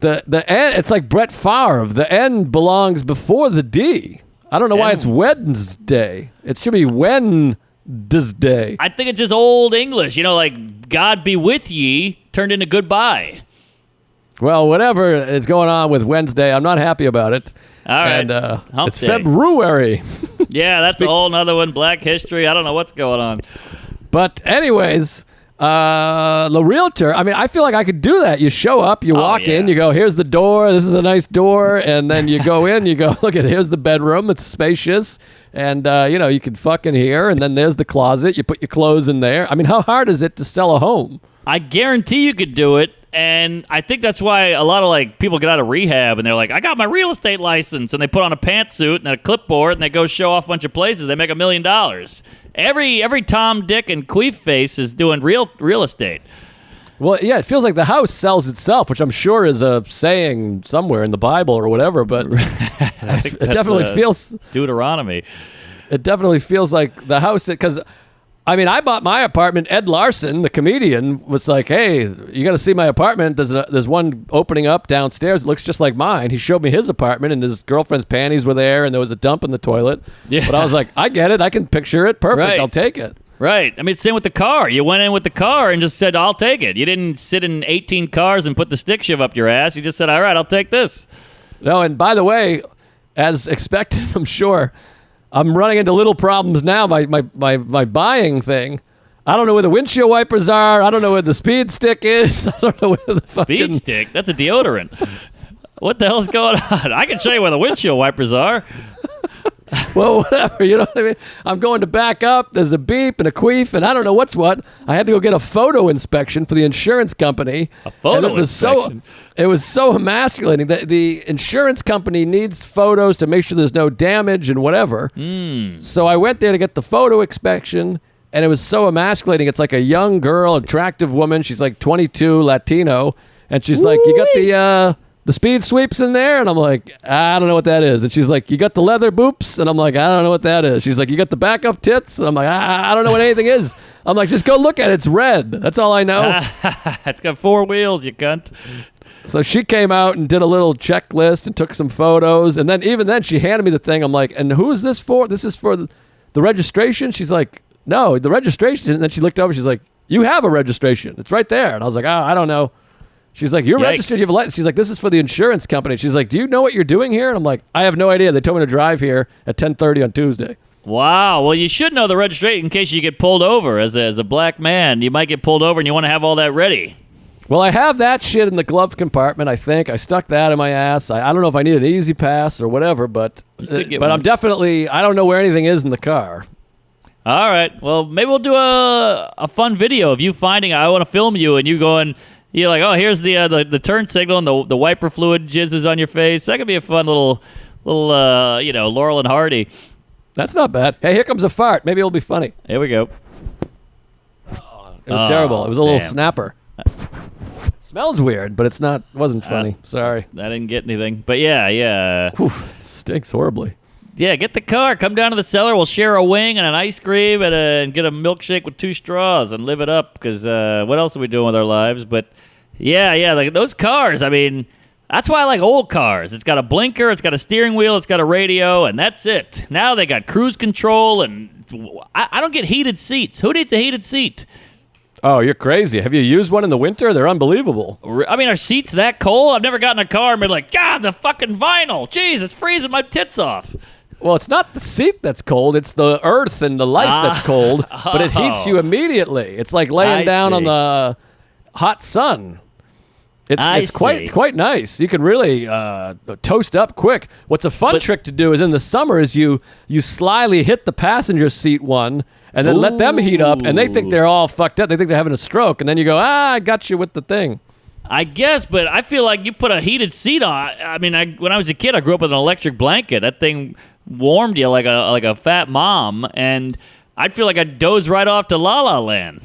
The N, it's like Brett Favre. The N belongs before the D. I don't know why it's Wednesday. It should be Wednesday. I think it's just old English. Like God be with ye turned into goodbye. Well, whatever is going on with Wednesday, I'm not happy about it. All right. And it's Day. February. Yeah, that's a whole nother one. Black history. I don't know what's going on. But anyways, the realtor, I mean, I feel like I could do that. You show up, you walk in, you go, "Here's the door. This is a nice door." And then you go in, you go, "Look at, here's the bedroom. It's spacious." And, you can fuck in here. And then there's the closet. You put your clothes in there. I mean, how hard is it to sell a home? I guarantee you could do it. And I think that's why a lot of people get out of rehab and they're like, "I got my real estate license," and they put on a pantsuit and a clipboard and they go show off a bunch of places. They make $1 million. Every Tom, Dick, and Queef face is doing real estate. Well, yeah, it feels like the house sells itself, which I'm sure is a saying somewhere in the Bible or whatever. But I think it definitely feels Deuteronomy. It definitely feels like the house, because I mean, I bought my apartment. Ed Larson, the comedian, was like, "Hey, you got to see my apartment. There's one opening up downstairs. It looks just like mine." He showed me his apartment, and his girlfriend's panties were there, and there was a dump in the toilet. Yeah. But I was like, I get it. I can picture it. Perfect. Right. I'll take it. Right. I mean, same with the car. You went in with the car and just said, "I'll take it." You didn't sit in 18 cars and put the stick shift up your ass. You just said, "All right, I'll take this." No, and by the way, as expected, I'm sure, I'm running into little problems now. My buying thing. I don't know where the windshield wipers are. I don't know where the speed stick is. I don't know where the Speed stick? That's a deodorant. What the hell's going on? I can show you where the windshield wipers are. Well, whatever, you know what I mean? I'm going to back up. There's a beep and a queef, and I don't know what's what. I had to go get a photo inspection for the insurance company. A photo and it was inspection? It was so emasculating. The insurance company needs photos to make sure there's no damage and whatever. So I went there to get the photo inspection, and it was so emasculating. It's like a young girl, attractive woman. She's like 22, Latino, and she's like, "You got the speed sweeps in there?" And I'm like, "I don't know what that is." And she's like, "You got the leather boops?" And I'm like, "I don't know what that is." She's like, "You got the backup tits?" And I'm like, I don't know what anything is. I'm like, "Just go look at it. It's red. That's all I know." It's got 4 wheels, you cunt. So she came out and did a little checklist and took some photos. And then even then she handed me the thing. I'm like, "And who is this for?" "This is for the registration." She's like, "No, the registration." And then she looked over. She's like, "You have a registration. It's right there." And I was like, "Oh, I don't know." She's like, "You're Yikes. registered. You have a license." She's like, "This is for the insurance company." She's like, "Do you know what you're doing here?" And I'm like, "I have no idea. They told me to drive here at 10:30 on Tuesday." Wow. Well, you should know the registration in case you get pulled over as a black man. You might get pulled over and you want to have all that ready. Well, I have that shit in the glove compartment, I think. I stuck that in my ass. I don't know if I need an easy pass or whatever, but get I'm one. definitely, I don't know where anything is in the car. All right. Well, maybe we'll do a fun video of you finding. I want to film you and you going. You're like, "Oh, here's the turn signal and the wiper fluid jizzes on your face." That could be a fun little Laurel and Hardy. That's not bad. Hey, here comes a fart. Maybe it'll be funny. Here we go. It was terrible. It was a little damn. snapper. It smells weird, but it wasn't funny. Sorry. I didn't get anything, but yeah. Oof, it stinks horribly. Yeah, get the car. Come down to the cellar. We'll share a wing and an ice cream and get a milkshake with 2 straws and live it up. Because what else are we doing with our lives? But yeah, like those cars. I mean, that's why I like old cars. It's got a blinker, it's got a steering wheel, it's got a radio, and that's it. Now they got cruise control, and I don't get heated seats. Who needs a heated seat? Oh, you're crazy. Have you used one in the winter? They're unbelievable. I mean, are seats that cold? I've never gotten in a car and been like, "God, the fucking vinyl. Jeez, it's freezing my tits off." Well, it's not the seat that's cold. It's the earth and the life that's cold, but it heats you immediately. It's like laying I down on see. the hot sun. It's see. quite nice. You can really toast up quick. What's a fun trick to do is in the summer is you slyly hit the passenger seat one and then let them heat up, and they think they're all fucked up. They think they're having a stroke, and then you go, I got you with the thing. I guess, but I feel like you put a heated seat on. I mean, when I was a kid, I grew up with an electric blanket. That thing warmed you like a fat mom, and I'd feel like I'd doze right off to La La Land.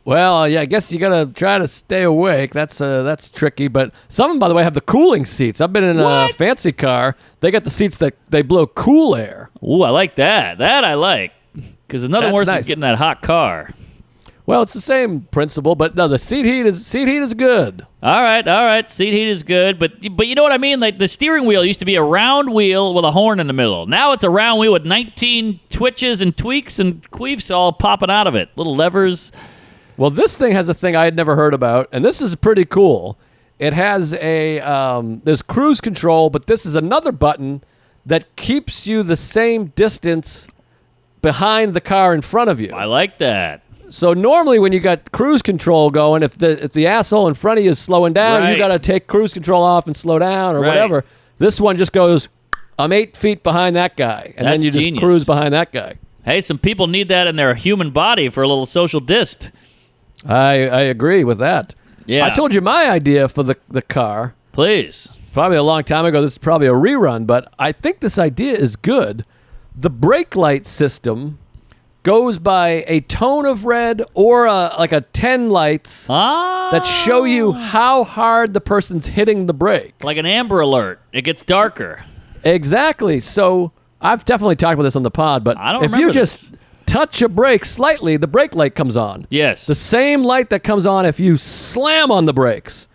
Well, yeah, I guess you gotta try to stay awake. That's tricky. But some of them, by the way, have the cooling seats. I've been in a fancy car. They got the seats that they blow cool air. Ooh, I like that. That I like. Because there's nothing worse than getting that hot car. Well, it's the same principle, but no, the seat heat is good. All right. Seat heat is good, but you know what I mean? Like the steering wheel used to be a round wheel with a horn in the middle. Now it's a round wheel with 19 twitches and tweaks and queefs all popping out of it. Little levers. Well, this thing has a thing I had never heard about, and this is pretty cool. It has there's cruise control, but this is another button that keeps you the same distance behind the car in front of you. I like that. So normally when you got cruise control going, if the asshole in front of you is slowing down, you got to take cruise control off and slow down or whatever. This one just goes, I'm 8 feet behind that guy, and then you just cruise behind that guy. Hey, some people need that in their human body for a little social dist. I agree with that. Yeah. I told you my idea for the car. Please. Probably a long time ago. This is probably a rerun, but I think this idea is good. The brake light system goes by a tone of red or like a 10 lights that show you how hard the person's hitting the brake. Like an Amber Alert. It gets darker. Exactly. So I've definitely talked about this on the pod, but I don't if remember you just touch a brake slightly, the brake light comes on. Yes. The same light that comes on if you slam on the brakes.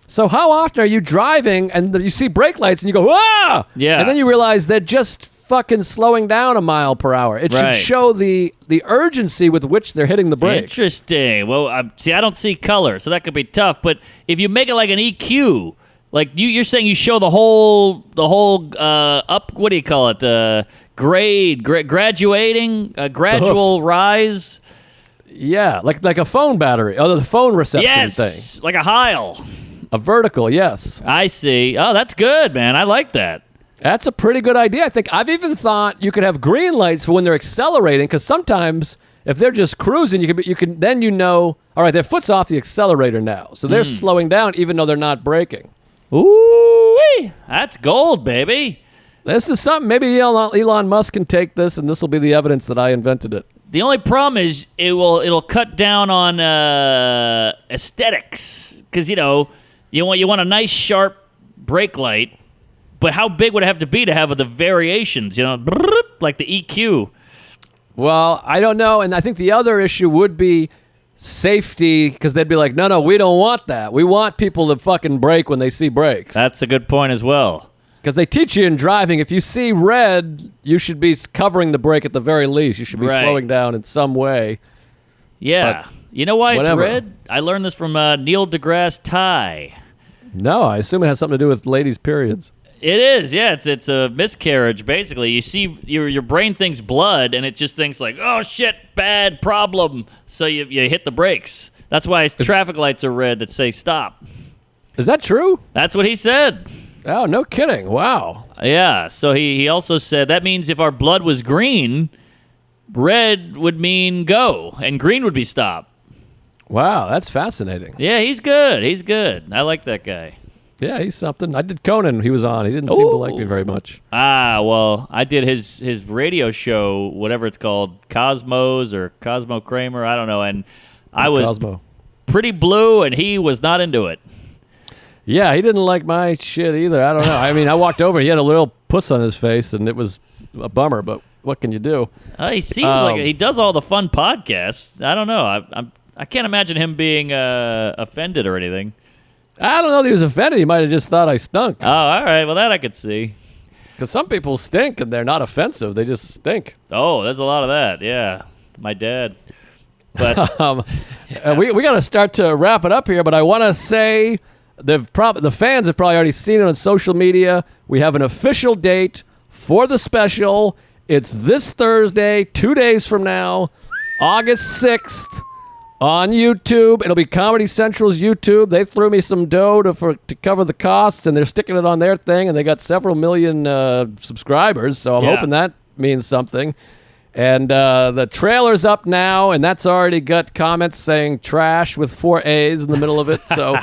So how often are you driving and you see brake lights and you go, ah! Yeah. And then you realize they're just fucking slowing down a mile per hour. It should show the urgency with which they're hitting the brakes. Interesting. Well, I don't see color, so that could be tough. But if you make it like an EQ, like you're saying, you show the whole up. What do you call it? Graduating, gradual rise. Yeah, like a phone battery, or the phone reception thing. Yes, like a Heil. A vertical, yes. I see. Oh, that's good, man. I like that. That's a pretty good idea. I think I've even thought you could have green lights for when they're accelerating, because sometimes if they're just cruising, you can then all right, their foot's off the accelerator now, so they're slowing down even though they're not braking. Ooh, that's gold, baby. This is something. Maybe Elon Musk can take this, and this will be the evidence that I invented it. The only problem is it'll cut down on aesthetics, because you want a nice sharp brake light, but how big would it have to be to have the variations? Like the EQ. Well, I don't know, and I think the other issue would be safety, because they'd be like, no, we don't want that. We want people to fucking brake when they see brakes. That's a good point as well. Because they teach you in driving, if you see red, you should be covering the brake at the very least. You should be slowing down in some way. Yeah. You know why whatever. It's red? I learned this from Neil deGrasse Ty. No, I assume it has something to do with ladies' periods. It is, yeah. It's a miscarriage, basically. You see, your brain thinks blood, and it just thinks like, oh, shit, bad problem. So you hit the brakes. That's why traffic lights are red that say stop. Is that true? That's what he said. Oh, no kidding. Wow. Yeah, so he also said that means if our blood was green, red would mean go, and green would be stop. Wow, that's fascinating. Yeah, he's good. He's good. I like that guy. Yeah, he's something. I did Conan. He was on. He didn't seem to like me very much. Well, I did his radio show, whatever it's called, Cosmos or Cosmo Kramer, I don't know, and I was Cosmo. pretty blue, and he was not into it. Yeah, he didn't like my shit either. I don't know. I mean, I walked over. He had a little puss on his face, and it was a bummer, but what can you do? He seems like he does all the fun podcasts. I don't know. I can't imagine him being offended or anything. I don't know if he was offended. He might have just thought I stunk. Oh, all right. Well, that I could see. Because some people stink, and they're not offensive. They just stink. Oh, there's a lot of that. Yeah, my dad. But we got to start to wrap it up here, but I want to say the fans have probably already seen it on social media. We have an official date for the special. It's this Thursday, 2 days from now, August 6th. On YouTube. It'll be Comedy Central's YouTube. They threw me some dough to cover the costs, and they're sticking it on their thing, and they got several million subscribers, so I'm hoping that means something. And the trailer's up now, and that's already got comments saying trash with 4 A's in the middle of it. So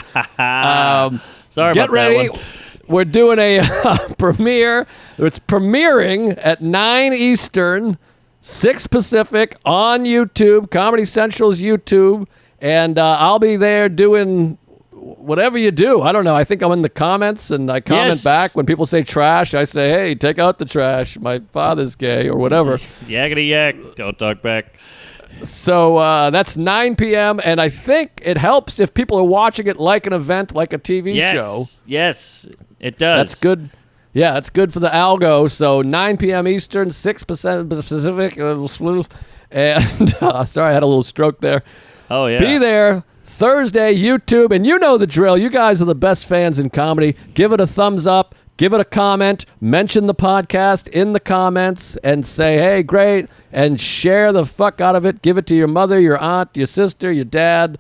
sorry get about ready. that one. We're doing a premiere. It's premiering at 9 Eastern, 6 Pacific on YouTube, Comedy Central's YouTube, and I'll be there doing whatever you do. I don't know. I think I'm in the comments, and I comment back when people say trash. I say, hey, take out the trash. My father's gay or whatever. Yakety yak. Don't talk back. So that's 9 p.m., and I think it helps if people are watching it like an event, like a TV show. Yes, it does. That's good. Yeah, that's good for the algo. So 9 p.m. Eastern, 6% Pacific. And sorry, I had a little stroke there. Oh, yeah. Be there Thursday, YouTube. And you know the drill. You guys are the best fans in comedy. Give it a thumbs up. Give it a comment. Mention the podcast in the comments and say, hey, great. And share the fuck out of it. Give it to your mother, your aunt, your sister, your dad.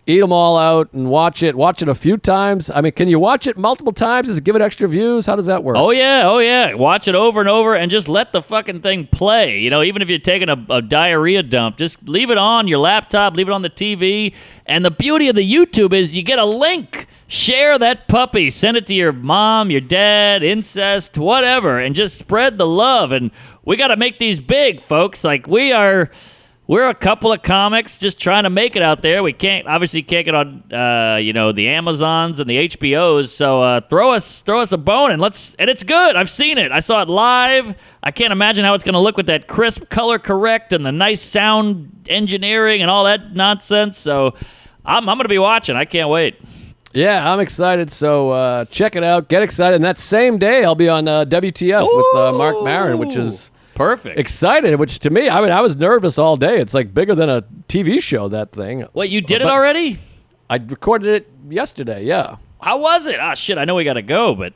Eat them all out and watch it. Watch it a few times. I mean, can you watch it multiple times? Does it give it extra views? How does that work? Oh, yeah. Watch it over and over and just let the fucking thing play. Even if you're taking a diarrhea dump, just leave it on your laptop, leave it on the TV. And the beauty of the YouTube is you get a link. Share that puppy. Send it to your mom, your dad, incest, whatever, and just spread the love. And we got to make these big, folks. Like, we're a couple of comics just trying to make it out there. We obviously can't get on, the Amazons and the HBOs. So throw us a bone and it's good. I've seen it. I saw it live. I can't imagine how it's going to look with that crisp color correct and the nice sound engineering and all that nonsense. So I'm going to be watching. I can't wait. Yeah, I'm excited. So check it out. Get excited. And that same day, I'll be on WTF with Mark Maron, which is perfect. Excited, which to me, I was nervous all day. It's like bigger than a TV show, that thing. Wait, you did it already? I recorded it yesterday, yeah. How was it? Ah, shit, I know we got to go, but...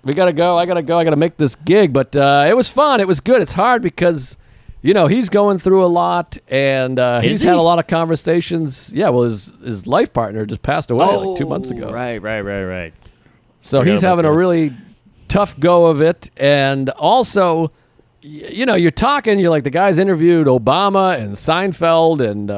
We got to go. I got to make this gig. But it was fun. It was good. It's hard because, he's going through a lot, and he's had a lot of conversations. Yeah, well, his life partner just passed away like 2 months ago. Right. So he's having a really tough go of it. And also, you're talking, you're like, the guys interviewed Obama and Seinfeld and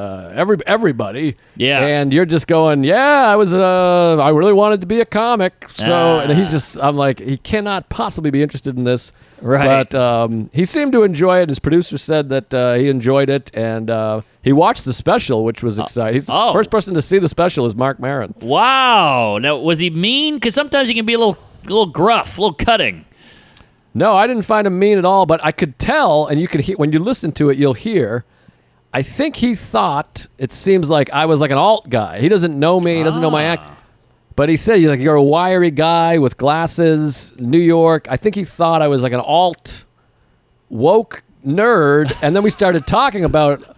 everybody. Yeah. And you're just going, I really wanted to be a comic. So, and he's just, I'm like, he cannot possibly be interested in this. Right. But he seemed to enjoy it. His producer said that he enjoyed it. And he watched the special, which was exciting. He's the first person to see the special is Mark Maron. Wow. Now, was he mean? Because sometimes he can be a little gruff, a little cutting. No, I didn't find him mean at all, but I could tell, and you could hear, when you listen to it, you'll hear, I think he thought, it seems like I was like an alt guy. He doesn't know me, he doesn't know my act. But he said, you're a wiry guy with glasses, New York. I think he thought I was like an alt, woke nerd, and then we started talking about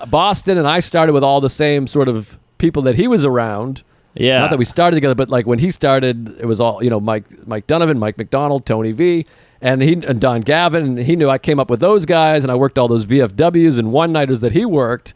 Boston, and I started with all the same sort of people that he was around. Yeah. Not that we started together, but like when he started, it was all, Mike Donovan, Mike McDonald, Tony V, and Don Gavin, and he knew I came up with those guys, and I worked all those VFWs and one-nighters that he worked.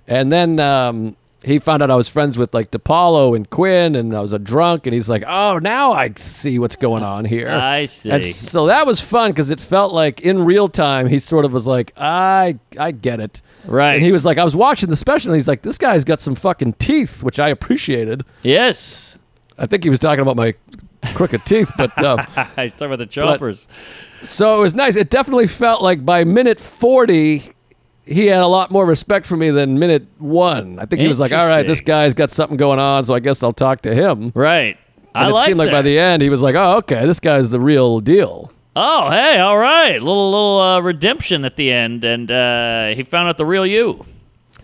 And then he found out I was friends with like DePaulo and Quinn, and I was a drunk, and he's like, oh, now I see what's going on here. I see. And so that was fun because it felt like in real time, he sort of was like, I get it. Right. And he was like, I was watching the special, and he's like, this guy's got some fucking teeth, which I appreciated. Yes. I think he was talking about my crooked teeth, but He's talking about the choppers. So it was nice. It definitely felt like by minute 40, he had a lot more respect for me than minute 1. I think he was like, all right, this guy's got something going on, so I guess I'll talk to him. Right. And it seemed like by the end, he was like, oh, okay, this guy's the real deal. Oh, hey, all right. Little redemption at the end, and he found out the real you.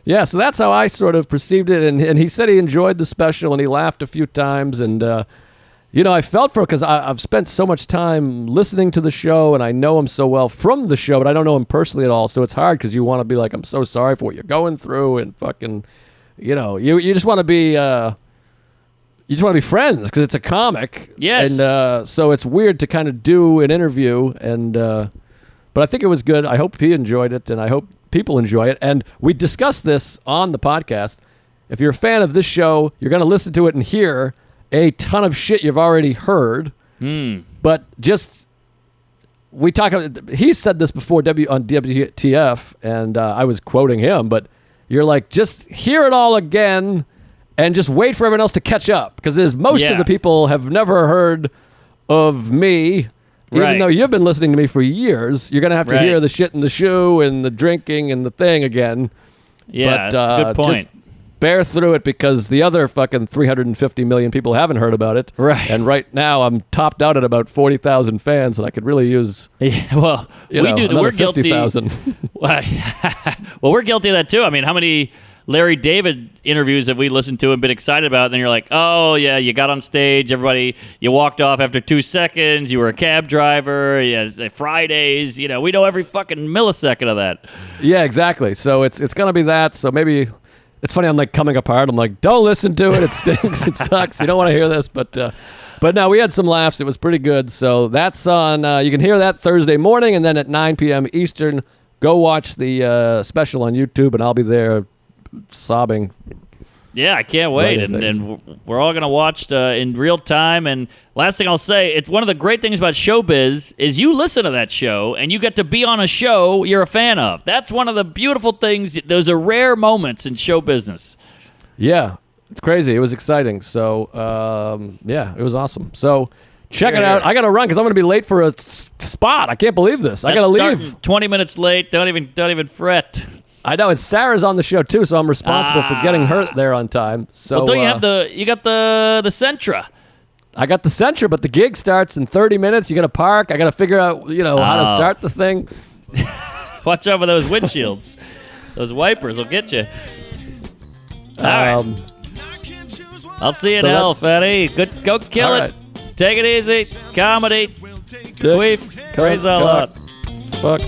Yeah, so that's how I sort of perceived it, and he said he enjoyed the special, and he laughed a few times, and I felt for it because I've spent so much time listening to the show, and I know him so well from the show, but I don't know him personally at all, so it's hard because you want to be like, I'm so sorry for what you're going through, and fucking, you just want to be, friends because it's a comic. Yes. And so it's weird to kind of do an interview, and but I think it was good. I hope he enjoyed it, and I hope people enjoy it. And we discussed this on the podcast. If you're a fan of this show, you're going to listen to it and hear a ton of shit you've already heard. But just, he said this before on WTF, and I was quoting him, but you're like, just hear it all again and just wait for everyone else to catch up, because most of the people have never heard of me. Even though you've been listening to me for years, you're going to have to hear the shit in the shoe and the drinking and the thing again. Yeah, but, that's a good point. Just bear through it because the other fucking 350 million people haven't heard about it. Right. And right now I'm topped out at about 40,000 fans, and I could really use we do. We're guilty. 50,000. Well, we're guilty of that too. I mean, how many Larry David interviews have we listened to and been excited about? And then you're like, oh, yeah, you got on stage. You walked off after 2 seconds. You were a cab driver. Fridays. We know every fucking millisecond of that. Yeah, exactly. So it's going to be that. So maybe it's funny. I'm like coming apart. I'm like, don't listen to it. It stinks. It sucks. You don't want to hear this. But no, we had some laughs. It was pretty good. So that's on. You can hear that Thursday morning. And then at 9 p.m. Eastern, go watch the special on YouTube. And I'll be there sobbing. Yeah, I can't wait. And we're all going to watch in real time. And last thing I'll say, it's one of the great things about showbiz is you listen to that show and you get to be on a show you're a fan of. That's one of the beautiful things. Those are rare moments in show business. Yeah, it's crazy. It was exciting. So, it was awesome. So check it out. I got to run because I'm going to be late for a spot. I can't believe this. I got to leave. 20 minutes late. Don't even fret. I know, and Sarah's on the show too, so I'm responsible for getting her there on time. So well, don't you have you got the Sentra? I got the Sentra, but the gig starts in 30 minutes. You got to park. I got to figure out, how to start the thing. Watch out for those windshields. Those wipers will get you. All right. I'll see you in hell, Fatty. Go kill it. Take it easy. Comedy. Queef. Praise all out. Fuck.